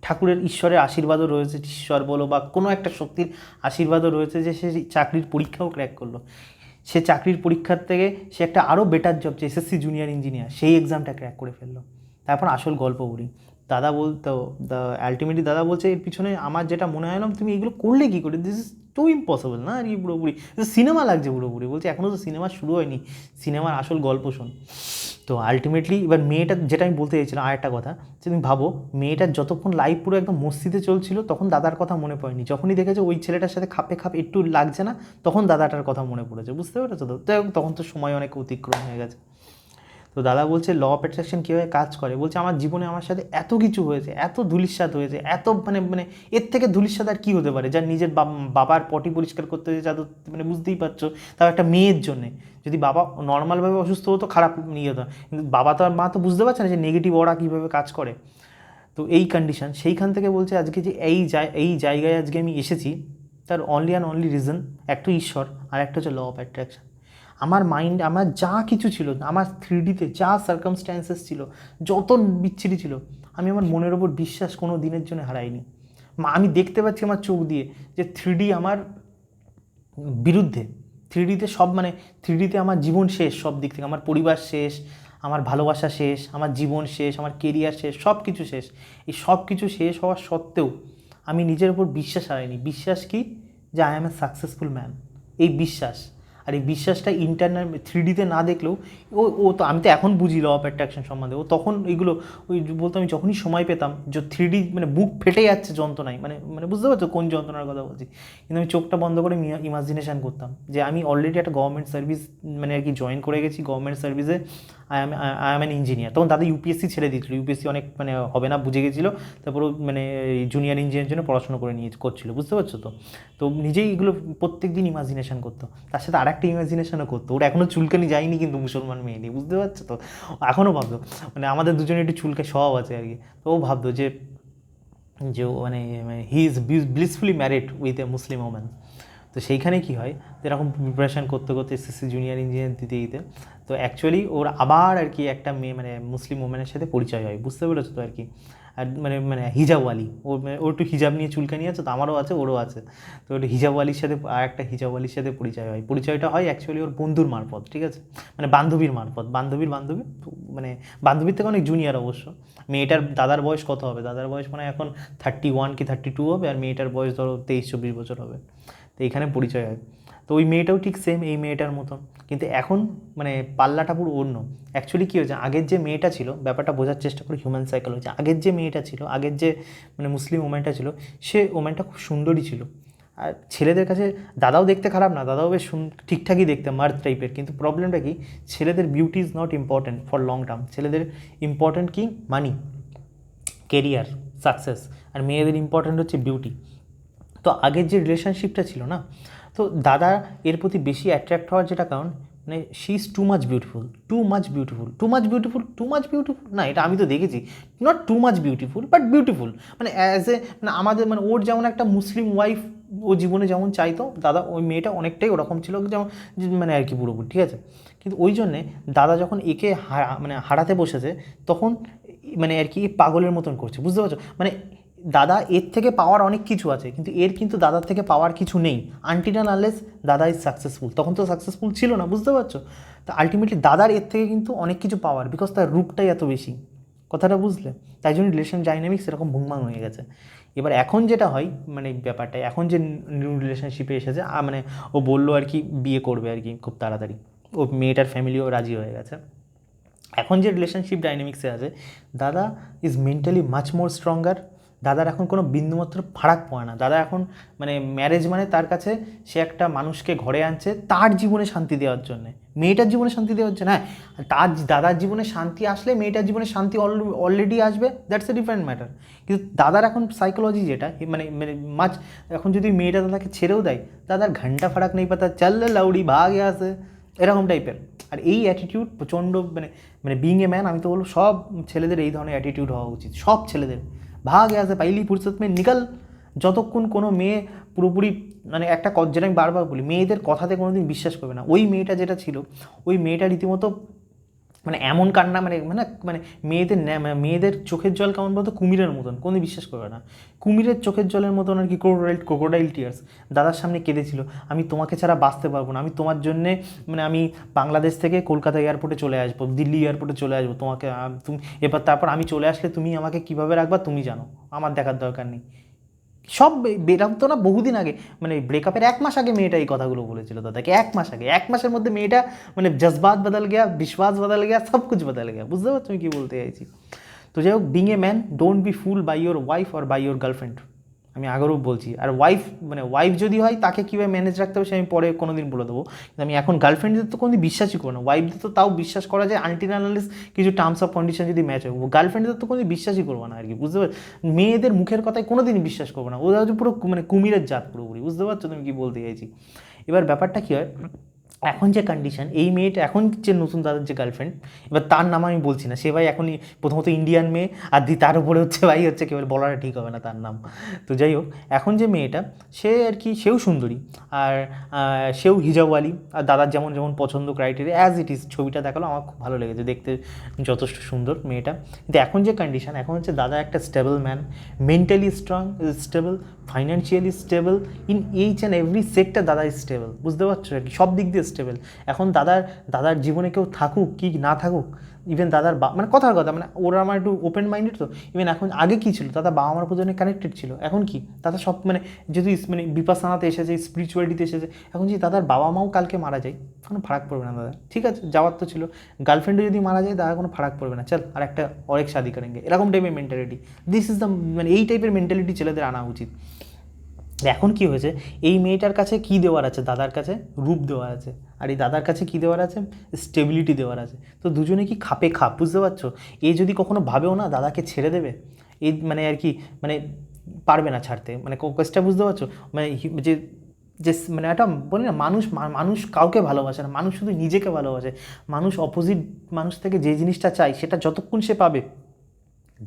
ঠাকুরের ঈশ্বরের আশীর্বাদও রয়েছে, ঈশ্বর বলো বা কোনো একটা শক্তির আশীর্বাদও রয়েছে, যে সে চাকরির পরীক্ষাও ক্র্যাক করলো। সে চাকরির পরীক্ষার থেকে সে একটা আরও বেটার জব, যে এসএসসি জুনিয়র ইঞ্জিনিয়ার, সেই এক্সামটা ক্র্যাক করে ফেললো। তারপর আসল গল্প বলি। দাদা বলতো আলটিমেটলি দাদা বলছে এর পিছনে আমার যেটা মনে হয় না, তুমি এগুলো করলে কী করে, দিস ইজ টু ইম্পসিবল না আর কি পুরোপুরি, সিনেমা লাগছে পুরোপুরি। বলছে এখনও তো সিনেমা শুরু হয়নি, সিনেমার আসল গল্প শোন। তো আলটিমেটলি এবার মেয়েটা, যেটা আমি বলতে চাইছিলাম আর একটা কথা, যে তুমি ভাবো মেয়েটার যতক্ষণ লাইফ পুরো একদম মস্তিতে চলছিল, তখন দাদার কথা মনে পড়েনি। যখনই দেখেছে ওই ছেলেটার সাথে খাপে খাপ একটু লাগছে না, তখন দাদাটার কথা মনে পড়েছে। বুঝতে পেরেছো তো? তখন তো সময় অনেক অতিক্রম হয়ে গেছে। তো দাদা বলছে ল অফ অ্যাট্রাকশন কীভাবে কাজ করে। বলছে আমার জীবনে আমার সাথে এত কিছু হয়েছে, এত ধূলিস্যাৎ হয়েছে, এত মানে মানে এর থেকে ধূলিস্যাৎ আর কী হতে পারে, যার নিজের বাবার পটি পরিষ্কার করতে হয়েছে, যাদের মানে বুঝতেই পারছো, তাও একটা মেয়ের জন্যে। যদি বাবা নর্মালভাবে অসুস্থ হতো খারাপ নিয়ে হতো, কিন্তু বাবা তো আর মা তো বুঝতে পারছে না যে নেগেটিভ ওরা কীভাবে কাজ করে। তো এই কন্ডিশন, সেইখান থেকে বলছে আজকে যে এই জায়গায় আজকে আমি এসেছি, তার অনলি অ্যান্ড অনলি রিজন একটা ঈশ্বর, আর একটা হচ্ছে ল অফ অ্যাট্রাকশন। আমার মাইন্ড, আমার যা কিছু ছিল, আমার 3Dতে যা সার্কামস্ট্যান্সেস ছিল, যত বিচ্ছিরি ছিল, আমি আমার মনের ওপর বিশ্বাস কোনো দিনের জন্য হারাইনি। আমি দেখতে পাচ্ছি আমার চোখ দিয়ে যে 3D আমার বিরুদ্ধে, 3Dতে সব, মানে 3Dতে আমার জীবন শেষ সব দিক থেকে, আমার পরিবার শেষ, আমার ভালোবাসা শেষ, আমার জীবন শেষ, আমার কেরিয়ার শেষ, সব কিছু শেষ। এই সব কিছু শেষ হওয়ার সত্ত্বেও আমি নিজের উপর বিশ্বাস হারাইনি। বিশ্বাস কি? যে I am a successful man, এই বিশ্বাস। আর এই বিশ্বাসটা ইন্টারনাল 3Dতে না দেখলেও ও ও তো, আমি তো এখন বুঝি ল অফ অ্যাট্রাকশন সম্বন্ধে। ও তখন এইগুলো ওই বলতো, আমি যখনই সময় পেতাম যে 3D, মানে বুক ফেটে যাচ্ছে যন্ত্রণায়, মানে মানে বুঝতে পারছো কোন যন্ত্রণার কথা বলছি। কিন্তু আমি চোখটা বন্ধ করে ইমাজিনেশান করতাম যে আমি অলরেডি একটা গভর্নমেন্ট সার্ভিস, মানে আর কি জয়েন করে গেছি গভর্নমেন্ট সার্ভিসে। I am an engineer. তখন দাদা ইউপিএসসি ছেড়ে দিয়েছিল, ইউপিএসসি অনেক মানে হবে না বুঝে গেছিলো, তারপরে মানে জুনিয়র ইঞ্জিনিয়ারের জন্য পড়াশোনা করে করছিল, বুঝতে পারছো তো। তো নিজেই এগুলো প্রত্যেক দিন ইমাজিনেশান করতো, তার সাথে আর একটা ইমাজিনেশনও করতো। ওর এখনও চুলকানি যায়নি কিন্তু মুসলমান মেয়ে নিয়ে, বুঝতে পারছো তো। এখনও ভাবতো, মানে আমাদের দুজনে একটু চুলকে স্বভাব আছে আর কি। তো ও ভাবতো যে যে মানে he is blissfully married with a Muslim woman. তো সেইখানে কী হয়, এরকম প্রিপারেশান করতে করতে এসএসসি জুনিয়র ইঞ্জিনিয়ার দিতে দিতে তো অ্যাকচুয়ালি ওর আবার আর কি একটা মেয়ে, মানে মুসলিম ওম্যানের সাথে পরিচয় হয়, বুঝতে পেরেছো তো আর কি। আর মানে মানে হিজাবওয়ালি, ওর একটু হিজাব নিয়ে চুলকানি আছে তো, আমারও আছে ওরও আছে। তো ওটা হিজাবওয়ালির সাথে, আর একটা হিজাবওয়ালির সাথে পরিচয় হয়। পরিচয়টা হয় অ্যাকচুয়ালি ওর বন্ধুর মারফত, ঠিক আছে, মানে বান্ধবীর মারফত, বান্ধবী, মানে বান্ধবীর থেকে অনেক জুনিয়র অবশ্য। মেয়েটার দাদার বয়স কত হবে, দাদার বয়স মানে এখন 31 কি 32 হবে, আর মেয়েটার বয়স ধরো 23-24 বছর হবে। তো এইখানে পরিচয় হয়। তো ওই মেয়েটাও ঠিক সেম এই মেয়েটার মতন, কিন্তু এখন মানে পাল্লাটা পুরো অন্য। অ্যাকচুয়ালি কী হয়েছে, আগের যে মেয়েটা ছিল, ব্যাপারটা বোঝার চেষ্টা করে হিউম্যান সাইকোলজি, আগের যে মেয়েটা ছিল, আগের যে মানে মুসলিম ওম্যানটা ছিল, সে ওম্যানটা খুব সুন্দরী ছিল। আর ছেলেদের কাছে দাদাও দেখতে খারাপ না, দাদাও বেশ ঠিকঠাকই দেখতে, মার্থ টাইপের। কিন্তু প্রবলেমটা কি, ছেলেদের beauty is not important for long term. ছেলেদের ইম্পর্ট্যান্ট কি, মানি, কেরিয়ার, সাকসেস। আর মেয়েদের ইম্পর্ট্যান্ট হচ্ছে বিউটি। তো আগের যে রিলেশনশিপটা ছিল না, তো দাদা এর প্রতি বেশি অ্যাট্রাক্ট হওয়ার যেটা কারণ, মানে she is too much beautiful, too much beautiful, too much beautiful, too much beautiful না, এটা আমি তো দেখেছি, not too much beautiful but beautiful. মানে অ্যাজ এ, মানে আমাদের, মানে ওর যেমন একটা মুসলিম ওয়াইফ ও জীবনে যেমন চাইতো, দাদা ওই মেয়েটা অনেকটাই ওরকম ছিল, যেমন মানে আর কি পুরোপুরি, ঠিক আছে। কিন্তু ওই জন্যে দাদা যখন একে মানে হারাতে বসেছে, তখন মানে আর কি পাগলের মতন করছে, বুঝতে পারছো। মানে দাদা এর থেকে পাওয়ার অনেক কিছু আছে, কিন্তু এর কিন্তু দাদার থেকে পাওয়ার কিছু নেই, আনটিল অ্যান্ড আনলেস দাদা ইজ সাকসেসফুল। তখন তো সাকসেসফুল ছিল না, বুঝতে পারছো। তো আলটিমেটলি দাদার এর থেকে কিন্তু অনেক কিছু পাওয়ার, বিকজ তার রূপটাই এত বেশি, কথাটা বুঝলে। তাই জন্য রিলেশন ডাইনামিক্স এরকম ভুংভাং হয়ে গেছে। এবার এখন যেটা হয়, মানে ব্যাপারটা এখন যে নিউ রিলেশনশিপে এসেছে, মানে ও বললো আর কি বিয়ে করবে আর কি খুব তাড়াতাড়ি, ও মেয়েটার ফ্যামিলিও রাজি হয়ে গেছে। এখন যে রিলেশনশিপ ডাইনামিক্সে আছে, দাদা is mentally much more stronger. দাদার এখন কোনো বিন্দুমাত্র ফারাক পড়ে না। দাদা এখন মানে ম্যারেজ মানে তার কাছে, সে একটা মানুষকে ঘরে আনছে তার জীবনে শান্তি দেওয়ার জন্যে, মেয়েটার জীবনে শান্তি দেওয়ার জন্য। হ্যাঁ, তার দাদার জীবনে শান্তি আসলে মেয়েটার জীবনে শান্তি অলরেডি আসবে, দ্যাটস এ ডিফারেন্ট ম্যাটার। কিন্তু দাদার এখন সাইকোলজি যেটা, মানে মানে মাছ, এখন যদি মেয়েটা দাদাকে ছেড়েও দেয়, দাদার ঘন্টা ফারাক নেই পাতা, চল লাউড়ি ভাগ আসে, এরকম টাইপের। আর এই অ্যাটিটিউড প্রচণ্ড, মানে মানে বিং এ ম্যান, আমি তো বলবো সব ছেলেদের এই ধরনের অ্যাটিটিউড হওয়া উচিত, সব ছেলেদের। ভাগ আসে পাইলি ফুরসত মে নিকাল। যতক্ষণ কোনো মেয়ে পুরোপুরি, মানে একটা যেটা আমি বারবার বলি, মেয়েদের কথাতে কোনো দিন বিশ্বাস করবে না। ওই মেয়েটা যেটা ছিল, ওই মেয়েটা রীতিমতো মানে এমন কান্না, মানে মানে মানে মেয়েদের মানে মেয়েদের চোখের জল কেমন বলতো, কুমিরের মতন, কোনো বিশ্বাস করবে না। কুমিরের চোখের জলের মতন আর কি, ক্রোকোডাইল টিয়ার্স। দাদার সামনে কেঁদেছিল, আমি তোমাকে ছাড়া বাঁচতে পারবো না, আমি তোমার জন্যে, মানে আমি বাংলাদেশ থেকে কলকাতা এয়ারপোর্টে চলে আসবো, দিল্লি এয়ারপোর্টে চলে আসবো তোমাকে, তুমি এবার, তারপর আমি চলে আসলে তুমি আমাকে কীভাবে রাখবা তুমি জানো, আমার দেখার দরকার নেই। সব বেরাতো না বহুদিন আগে, মানে ব্রেকআপের 1 মাস আগে মেয়েটা এই কথাগুলো বলেছিল দাদাকে, 1 মাস আগে। 1 মাসের মধ্যে মেয়েটা মানে জজবাত বদল গিয়া, বিশ্বাস বদল গিয়া, সব কিছু বদল গিয়া, বুঝতে পারছো আমি কী বলতে চাইছি। তো যাই হোক, being a man, don't be fool by your wife or by your girlfriend, আমি আগেও বলছি। আর ওয়াইফ, মানে ওয়াইফ যদি হয় তাকে কীভাবে ম্যানেজ রাখতে হবে সে আমি পরে কোনো দিন বলে দেবো, কিন্তু আমি এখন গার্লফ্রেন্ডদের তো কোনো দিন বিশ্বাসই করবো না। ওয়াইফদের তো তাও বিশ্বাস করা যায় আনটিল আনলেস কিছু টার্মস অফ কন্ডিশন যদি ম্যাচ হয়। গার্লফ্রেন্ডদের তো কোনো দিন বিশ্বাসই করবো না আর কি, বুঝতে পারছো। মেয়েদের মুখের কথায় কোনো দিনই বিশ্বাস করবো না, ওরা হচ্ছে পুরো মানে কুমিরের জাত পুরোপুরি, বুঝতে পারছো তুমি কী বলতে চাইছি। এবার ব্যাপারটা কী হয়, এখন যে কন্ডিশন, এই মেয়েটা এখন যে নতুন তাদের যে গার্লফ্রেন্ড, এবার তার নাম আমি বলছি না, সে ভাই এখনই প্রথমত ইন্ডিয়ান মেয়ে, আর তার উপরে হচ্ছে ভাই হচ্ছে কেবল বলাটা ঠিক হবে না তার নাম। তো যাই হোক, এখন যে মেয়েটা সে আর কি, সেও সুন্দরী, আর সেও হিজাবওয়ালি, আর দাদার যেমন যেমন পছন্দ ক্রাইটেরিয়া অ্যাজ ইট ইজ, ছবিটা দেখালো আমার খুব ভালো লেগেছে দেখতে, যথেষ্ট সুন্দর মেয়েটা। কিন্তু এখন যে কন্ডিশন, এখন হচ্ছে দাদা একটা stable man, mentally strong, stable, financially stable, in H and every sector দাদা ইজ স্টেবল, বুঝতে পারছো আর কি, সব দিক দিয়ে স্টেবল। এখন দাদার জীবনে কেউ থাকুক কি না থাকুক, ইভেন দাদার মানে কথার কথা, মানে ওরা আমার একটু ওপেন মাইন্ডেড, তো ইভেন এখন আগে কী ছিল, দাদা বাবা মার প্রতি অনেক কানেক্টেড ছিল, এখন কি দাদা সব মানে যদি মানে বিপাশানাতে এসেছে, স্পিরিচুয়ালিটিতে এসেছে, এখন যদি দাদার বাবা মাও কালকে মারা যায় কোনো ফারাক পড়বে না দাদা, ঠিক আছে যাওয়ার তো ছিল, গার্লফ্রেন্ডও যদি মারা যায় দাদা কোনো ফারাক পড়বে না, চল আর একটা অনেক শাদি করেঙ্গে, এরকম টাইপের মেন্টালিটি, দিস ইজ দ্য মানে এই টাইপের মেন্টালিটি ছেলেদের আনা উচিত। এখন কি হয়েছে, এই মেয়েটার কাছে কি দেওয়ার আছে, দাদার কাছে রূপ দেওয়ার আছে, আর এই দাদার কাছে কি দেওয়ার আছে, স্টেবিলিটি দেওয়ার আছে, তো দুজনে কি খাপে খাপ, বুঝতে পারছো, এই যদি কখনো ভাবেও না দাদাকে ছেড়ে দেবে, এই মানে আর কি মানে পারবে না ছাড়তে, মানে কেসটা বুঝতে পারছো, মানে যে যে মানে একটা বলি না, মানুষ কাউকে ভালোবাসে না, মানুষ শুধু নিজেকে ভালোবাসে, মানুষ অপোজিট মানুষ থেকে যে জিনিসটা চায় সেটা যতক্ষণ সে পাবে,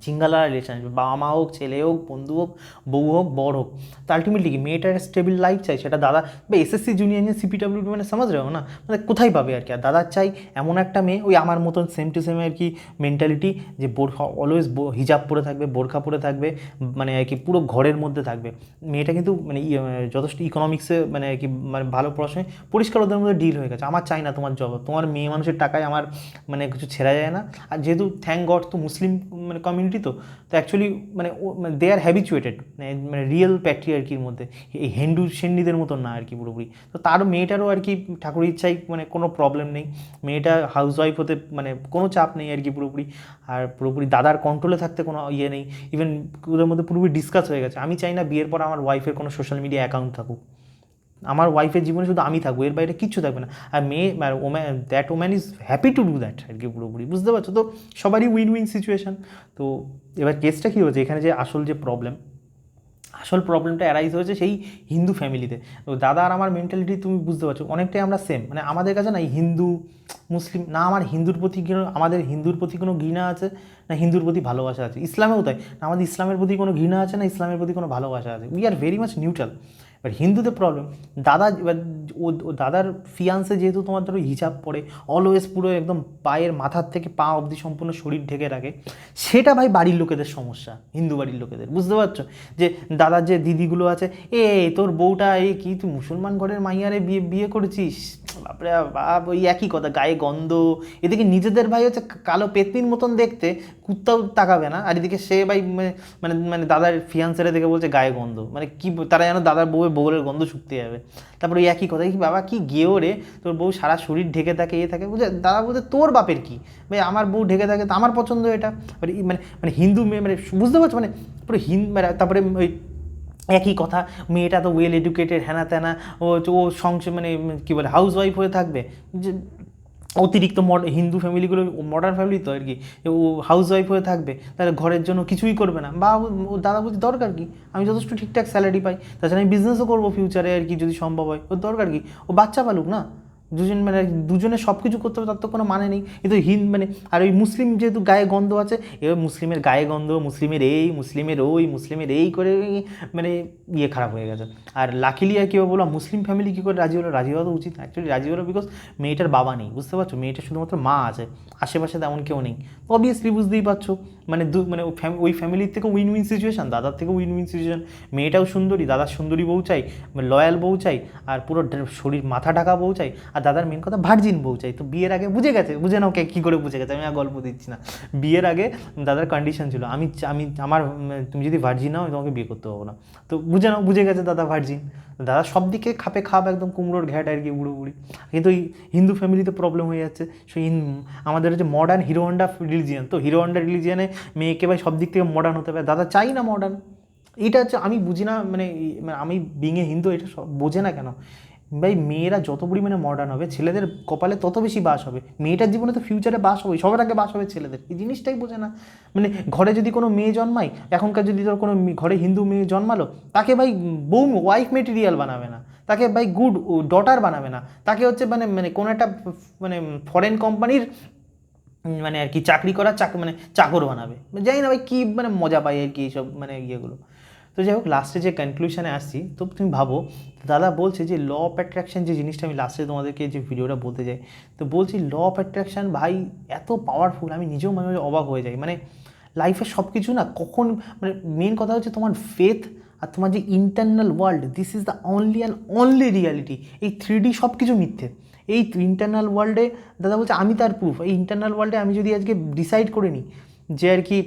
জিঙ্গালা রিলেশনশিপ, বাবা মা হোক, ছেলে হোক, বন্ধু হোক, বউ হোক, বড় হোক, তো আলটিমেটলি কি মেয়েটার স্টেবল লাইফ চাই, সেটা দাদা বা এসএসসি জুনিয়র ইঞ্জিনিয়ার সিপিডব্লিউডি মানে সমাজ রেও না, মানে কোথায় পাবে আর কি, আর দাদার চাই এমন একটা মেয়ে ওই আমার মতন সেম টু সেম আর কি মেন্টালিটি, যে অলওয়েজ হিজাব পরে থাকবে, বোরখা পরে থাকবে, মানে আর কি পুরো ঘরের মধ্যে থাকবে, মেয়েটা কিন্তু মানে যথেষ্ট ইকোনমিক্সে মানে আর কি মানে ভালো পড়াশোনায় পরিষ্কার ওদের মধ্যে ডিল হয়ে গেছে, আমার চাই না তোমার জব, তোমার মেয়ে মানুষের টাকায় আমার মানে কিছু ছেড়া যায় না, আর যেহেতু থ্যাংক গড তো মুসলিম মানে কমিউনিটি, তো অ্যাকচুয়ালি মানে দে আর হ্যাবিচুয়েটেড মানে রিয়েল প্যাট্রিয়ার্কির মধ্যে, এই হিন্দু সেন্ডিদের মতন না আর কি পুরোপুরি, তো তার মেয়েটারও আর কি ঠাকুরের ইচ্ছাই মানে কোনো প্রবলেম নেই, মেয়েটা হাউসওয়াইফ হতে মানে কোনো চাপ নেই আর কি পুরোপুরি, আর পুরোপুরি দাদার কন্ট্রোলে থাকতে কোনো ইয়ে নেই, ইভেন ওদের মধ্যে পুরোপুরি ডিসকাস হয়ে গেছে, আমি চাই না বিয়ের পর আমার ওয়াইফের কোনো সোশ্যাল মিডিয়া অ্যাকাউন্ট থাকুক, আমার ওয়াইফের জীবনে শুধু আমি থাকবো, এর বাইরে কিচ্ছু থাকবে না, আর মেয়ে that woman is happy to do that আর কি পুরোপুরি, বুঝতে পারছো, তো সবারই উইন উইন সিচুয়েশান। তো এবার কেসটা কী হয়েছে, এখানে যে আসল প্রবলেমটা অ্যারাইজ হয়েছে সেই হিন্দু ফ্যামিলিতে, তো দাদা আর আমার মেন্টালিটি তুমি বুঝতে পারছো অনেকটাই আমরা সেম, মানে আমাদের কাছে না এই হিন্দু মুসলিম না, আমার হিন্দুর প্রতি আমাদের হিন্দুর প্রতি কোনো ঘৃণা আছে না, হিন্দুর প্রতি ভালোবাসা আছে, ইসলামেও তাই না, আমাদের ইসলামের প্রতি কোনো ঘৃণা আছে না, ইসলামের প্রতি কোনো ভালোবাসা আছে, we are very much neutral. এবার হিন্দুদের প্রবলেম, দাদা এবার ও দাদার ফিয়ান্সে যেহেতু তোমার ধরো হিজাব পরে, অলওয়েজ পুরো একদম পায়ের মাথার থেকে পা অবধি সম্পূর্ণ শরীর ঢেকে রাখে, সেটা ভাই বাড়ির লোকেদের সমস্যা, হিন্দু বাড়ির লোকেদের, বুঝতে পারছো, যে দাদার যে দিদিগুলো আছে, তোর বউটা এই কি তুই মুসলমান ঘরের মাইয়ারে বিয়ে বিয়ে করেছিস, বাপরে বাপ, ওই একই কথা, গায়ে গন্ধ, এদিকে নিজেদের ভাই হচ্ছে কালো পেতনির মতন দেখতে, কুত্তাও তাকাবে না, আর এদিকে সে ভাই মানে মানে দাদার ফিয়ান্সেরা দেখে বলছে গায়ে গন্ধ, মানে কি তারা যেন দাদার বউয়ের গন্ধ শুকতে যাবে, তারপরে ওই একই কথা, কি বাবা কি গেও রে, তোর বউ সারা শরীর ঢেকে থাকে থাকে, বুঝে দাদা বলছে তোর বাপের কি ভাই, আমার বউ ঢেকে থাকে তো আমার পছন্দ এটা, মানে মানে মানে হিন্দু মেয়ে মানে বুঝতে পারছো, মানে পুরো মানে তারপরে ওই একই কথা, মেয়েটা তো ওয়েল এডুকেটেড হ্যানা ত্যানা, ও সংসার মানে কী বলে হাউস ওয়াইফ হয়ে থাকবে, যে অতিরিক্ত হিন্দু ফ্যামিলিগুলো মডার্ন ফ্যামিলি তো আর কি, ও হাউস ওয়াইফ হয়ে থাকবে, তাহলে ঘরের জন্য কিছুই করবে না, বা ও দাদা বলছে দরকার কি, আমি যথেষ্ট ঠিকঠাক স্যালারি পাই, তাছাড়া আমি বিজনেসও করবো ফিউচারে আর কি যদি সম্ভব হয়, ওর দরকার কি, ও বাচ্চা পালুক না, দুজনে সব কিছু করতে হবে তার তো কোনো মানে নেই, কিন্তু মানে আর ওই মুসলিম যেহেতু গায়ে গন্ধ আছে, এবার মুসলিমের গায়ে গন্ধ, মুসলিমের মুসলিমের এই করে মানে ইয়ে খারাপ হয়ে গেছে, আর লাকিলি আর কী বলো, মুসলিম ফ্যামিলি কী করে রাজি হওয়া তো উচিত, অ্যাকচুয়ালি রাজি হলো বিকজ মেয়েটার বাবা নেই, বুঝতে পারছো, মেয়েটার শুধুমাত্র মা আছে, আশেপাশে তেমন কেউ নেই, অবভিয়াসলি বুঝতেই পারছো, মানে মানে ওই ফ্যামিলির থেকে উইন উইন সিচুয়েশান, দাদার থেকে উইন উইন সিচুয়েশান, মেয়েটাও সুন্দরী, দাদার সুন্দরী বউ চাই, লয়াল বউ চাই, আর পুরো শরীর মাথা ঢাকা বউ চাই, আর দাদার মেন কথা ভার্জিন বউ চাই, তো বিয়ের আগে বুঝে নাও কী করে বুঝে গেছে, আমি আর গল্প দিচ্ছি না, বিয়ের আগে দাদার কন্ডিশন ছিল আমি আমার তুমি যদি ভার্জিন নাও আমি তোমাকে বিয়ে করতে পারবো না, তো বুঝে গেছে দাদা ভার্জিন, দাদা সব দিকে খাপে খাপ একদম কুমড়োর ঘ্যাট আর কি পুরোপুরি, কিন্তু এই হিন্দু ফ্যামিলিতে প্রবলেম হয়ে যাচ্ছে, সেই আমাদের হচ্ছে মডার্ন হিরো হন্ডা রিলিজিয়ান, তো হিরো হন্ডা রিলিজিয়ানে মেয়েকে ভাই সব দিক থেকে মডার্ন হতে পারে, দাদা চাই না মডার্ন, এইটা হচ্ছে আমি বুঝি না, মানে আমি বিঙে হিন্দু এটা বোঝে না কেন ভাই, মেয়েরা যত পরিমাণে মডার্ন হবে ছেলেদের কপালে তত বেশি বাস হবে, মেয়েটার জীবনে তো ফিউচারে বাস হবে, সবার আগে বাস হবে ছেলেদের, এই জিনিসটাই বোঝে না, মানে ঘরে যদি কোনো মেয়ে জন্মায়, এখনকার যদি ধর কোনো ঘরে হিন্দু মেয়ে জন্মালো, তাকে ভাই বউ ওয়াইফ মেটেরিয়াল বানাবে না, তাকে ভাই গুড ডটার বানাবে না, তাকে হচ্ছে মানে মানে কোনো একটা মানে ফরেন কোম্পানির মানে আর কি চাকরি করা মানে চাকর বানাবে। জানি না ভাই কী মানে মজা পাই আর কি এইসব মানে ইয়েগুলো। তো যাই হোক, লাস্টে যে কনক্লুশনে আসছি, তো তুমি ভাবো দাদা বলছে যে ল অফ অ্যাট্রাকশন, যে জিনিসটা আমি লাস্টে তোমাদেরকে যে ভিডিওটা বলতে যাই, তো বলছি ল অফ অ্যাট্রাকশন ভাই এত পাওয়ারফুল, আমি নিজেও মাঝে মাঝে অবাক হয়ে যাই। মানে লাইফের সব কিছু না কখন মানে মেন কথা হচ্ছে তোমার ফেথ আর তোমার যে internal world, this is the only and only reality. এই 3D সব কিছু মিথ্যে। এই ইন্টারনাল ওয়ার্ল্ডে দাদা বলছে আমি তার প্রুফ। এই ইন্টারনাল ওয়ার্ল্ডে আমি যদি আজকে ডিসাইড করে নিই যে আর কি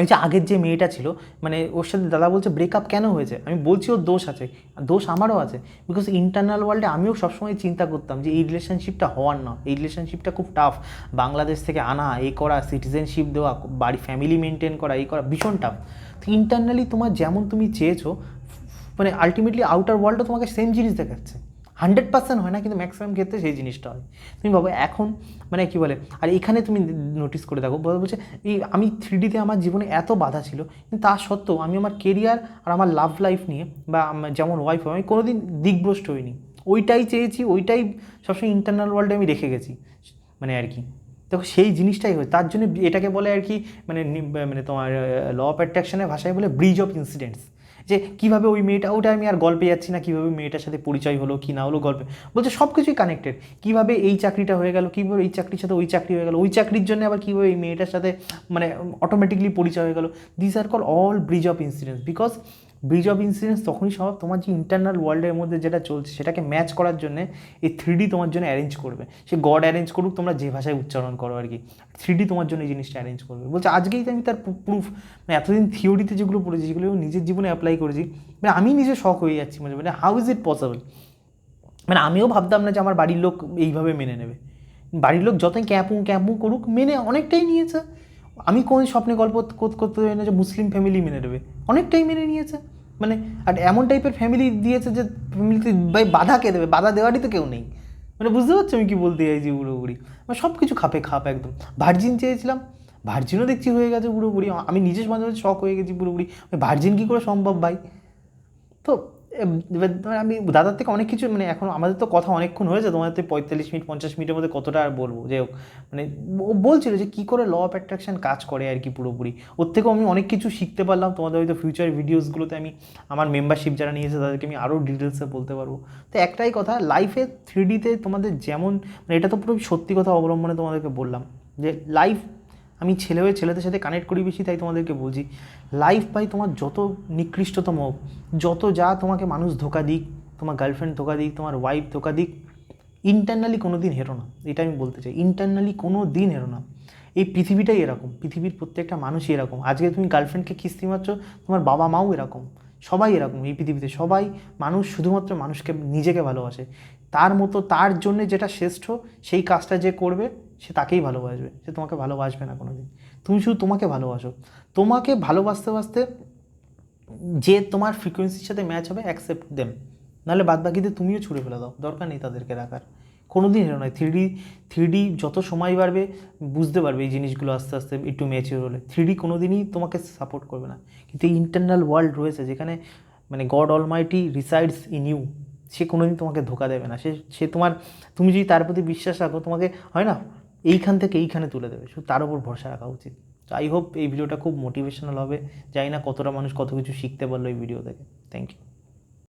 এই যে আগের যে মেয়েটা ছিল মানে ওর সাথে দাদা বলছে ব্রেকআপ কেন হয়েছে, আমি বলছি ওর দোষ আছে, দোষ আমারও আছে। বিকজ ইন্টারনাল ওয়ার্ল্ডে আমিও সবসময় চিন্তা করতাম যে এই রিলেশনশিপটা হওয়ার না, এই রিলেশনশিপটা খুব টাফ, বাংলাদেশ থেকে আনা, এ করা, সিটিজেনশিপ দেওয়া, বাড়ি ফ্যামিলি মেনটেন করা, এই করা ভীষণ টাফ। তো ইন্টারনালি তোমার যেমন তুমি চেয়েছো মানে আলটিমেটলি আউটার ওয়ার্ল্ডও তোমাকে সেম জিনিস দেখাচ্ছে। 100% হয় না, কিন্তু ম্যাক্সিমাম ক্ষেত্রে সেই জিনিসটা হয়। তুমি ভাবো এখন মানে কী বলে, আর এখানে তুমি নোটিস করে দেখো বলছে এই আমি 3Dতে আমার জীবনে এত বাধা ছিল, কিন্তু তা সত্ত্বেও আমি আমার কেরিয়ার আর আমার লাভ লাইফ নিয়ে বা যেমন ওয়াইফ আমি কোনোদিন দিকভ্রষ্ট হইনি। ওইটাই চেয়েছি, ওইটাই সবসময় ইন্টারনাল ওয়ার্ল্ডে আমি রেখে গেছি মানে আর কি। দেখো সেই জিনিসটাই হয়, তার জন্য এটাকে বলে আর কি মানে মানে তোমার ল অফ অ্যাট্রাকশনের ভাষায় বলে ব্রিজ অফ ইনসিডেন্টস। যে কীভাবে ওই মেয়েটা, ওটা আমি আর গল্পে যাচ্ছি না, কীভাবে মেয়েটার সাথে পরিচয় হলো কি না হলো গল্পে, বলছে সব কিছুই কানেক্টেড। কীভাবে এই চাকরিটা হয়ে গেল, কীভাবে এই চাকরির সাথে ওই চাকরি হয়ে গেল, ওই চাকরির জন্য আবার কীভাবে এই মেয়েটার সাথে মানে অটোমেটিকলি পরিচয় হয়ে গেল। This are call all bridge of incidents. Because bridge of incidence তখনই সম্ভব তোমার যে ইন্টারনাল ওয়ার্ল্ডের মধ্যে যেটা চলছে সেটাকে ম্যাচ করার জন্য এই 3D তোমার জন্য অ্যারেঞ্জ করবে। সে গড অ্যারেঞ্জ করুক, তোমরা যে ভাষায় উচ্চারণ করো আর কি, 3D তোমার জন্য এই জিনিসটা অ্যারেঞ্জ করবে। বলছে আজকেই তো আমি তার প্রুফ মানে এতদিন থিওরিতে যেগুলো পড়েছি যেগুলো নিজের জীবনে অ্যাপ্লাই করেছি, মানে আমি নিজে শক হয়ে যাচ্ছি মানে মানে হাউ ইজ ইট পসিবল। মানে আমিও ভাবতাম না যে আমার বাড়ির লোক এইভাবে মেনে নেবে। বাড়ির লোক যতই ক্যাম্পু করুক মেনে অনেকটাই নিয়েছে। আমি কোন স্বপ্নে গল্প করতে পারি না যে মুসলিম ফ্যামিলি মেনে নেবে, অনেকটাই মেনে নিয়েছে। মানে আর এমন টাইপের ফ্যামিলি দিয়েছে যে ফ্যামিলিতে ভাই বাধা কে দেবে, বাধা দেওয়ারই তো কেউ নেই। মানে বুঝতে পারছো আমি কী বলতে চাইছি পুরোপুরি, মানে সব কিছু খাপ একদম। ভার্জিন চেয়েছিলাম, ভার্জিনও দেখছি হয়ে গেছে পুরোপুরি। আমি নিজে মাঝে মাঝে শক হয়ে গেছি পুরোপুরি, ভার্জিন কী করে সম্ভব ভাই। তো আমি দাদার থেকে অনেক কিছু মানে এখন আমাদের তো কথা অনেকক্ষণ হয়েছে, তোমাদের তো 45 মিনিট 50 মিনিটের মধ্যে কতটা আর বলবো। যাই হোক মানে ও বলছিল যে কী করে ল অফ অ্যাট্রাকশন কাজ করে আর কি পুরোপুরি, ওর থেকেও আমি অনেক কিছু শিখতে পারলাম। তোমাদের হয়তো ফিউচার ভিডিওসগুলোতে আমি আমার মেম্বারশিপ যারা নিয়েছে তাদেরকে আমি আরও ডিটেলসে বলতে পারবো। তো একটাই কথা, লাইফে 3Dতে তোমাদের যেমন মানে এটা তো পুরো সত্যি কথা অবলম্বনে তোমাদেরকে বললাম যে লাইফ, আমি ছেলে হয়ে ছেলেদের সাথে কানেক্ট করি বেশি, তাই তোমাদেরকে বলছি লাইফ ভাই তোমার যত নিকৃষ্টতম হোক, যত যা তোমাকে মানুষ ধোকা দিক, তোমার গার্লফ্রেন্ড ধোকা দিক, তোমার ওয়াইফ ধোকা দিক, ইন্টারনালি কোনো দিন হেরো না। এটা আমি বলতে চাই, ইন্টারনালি কোনো দিন হেরো না। এই পৃথিবীটাই এরকম, পৃথিবীর প্রত্যেকটা মানুষই এরকম। আজকে তুমি গার্লফ্রেন্ডকে কিস্তি মারছ, তোমার বাবা মাও এরকম, সবাই এরকম। এই পৃথিবীতে সবাই মানুষ শুধুমাত্র মানুষকে নিজেকে ভালোবাসে, তার মতো তার জন্যে যেটা শ্রেষ্ঠ সেই কাজটা যে করবে সে তাকেই ভালোবাসবে, সে তোমাকে ভালোবাসবে না কোনো দিন। তুমি শুধু তোমাকে ভালোবাসো, তোমাকে ভালোবাসতে বাসতে যে তোমার ফ্রিকোয়েন্সির সাথে ম্যাচ হবে অ্যাকসেপ্ট দেম, নাহলে বাদ বাকিদের তুমিও ছুঁড়ে ফেলে দাও, দরকার নেই তাদেরকে রাখার। কোনো দিন এরো নয়। 3D যত সময় বাড়বে বুঝতে পারবে এই জিনিসগুলো আস্তে আস্তে একটু ম্যাচিওর হলে, 3D কোনো দিনই তোমাকে সাপোর্ট করবে না। কিন্তু এই ইন্টারনাল ওয়ার্ল্ড রয়েছে যেখানে মানে God almighty resides in you, সে কোনো দিন তোমাকে ধোকা দেবে না। সে তোমার, তুমি যদি তার প্রতি বিশ্বাস রাখো, তোমাকে হয় না এইখান থেকে এইখানে তুলে দেবে, শুধু তার উপর ভরসা রাখা উচিত। তো আই হোপ এই ভিডিওটা খুব মোটিভেশনাল হবে। জানি না কতটা মানুষ কত কিছু শিখতে পারলো এই ভিডিও থেকে। Thank you.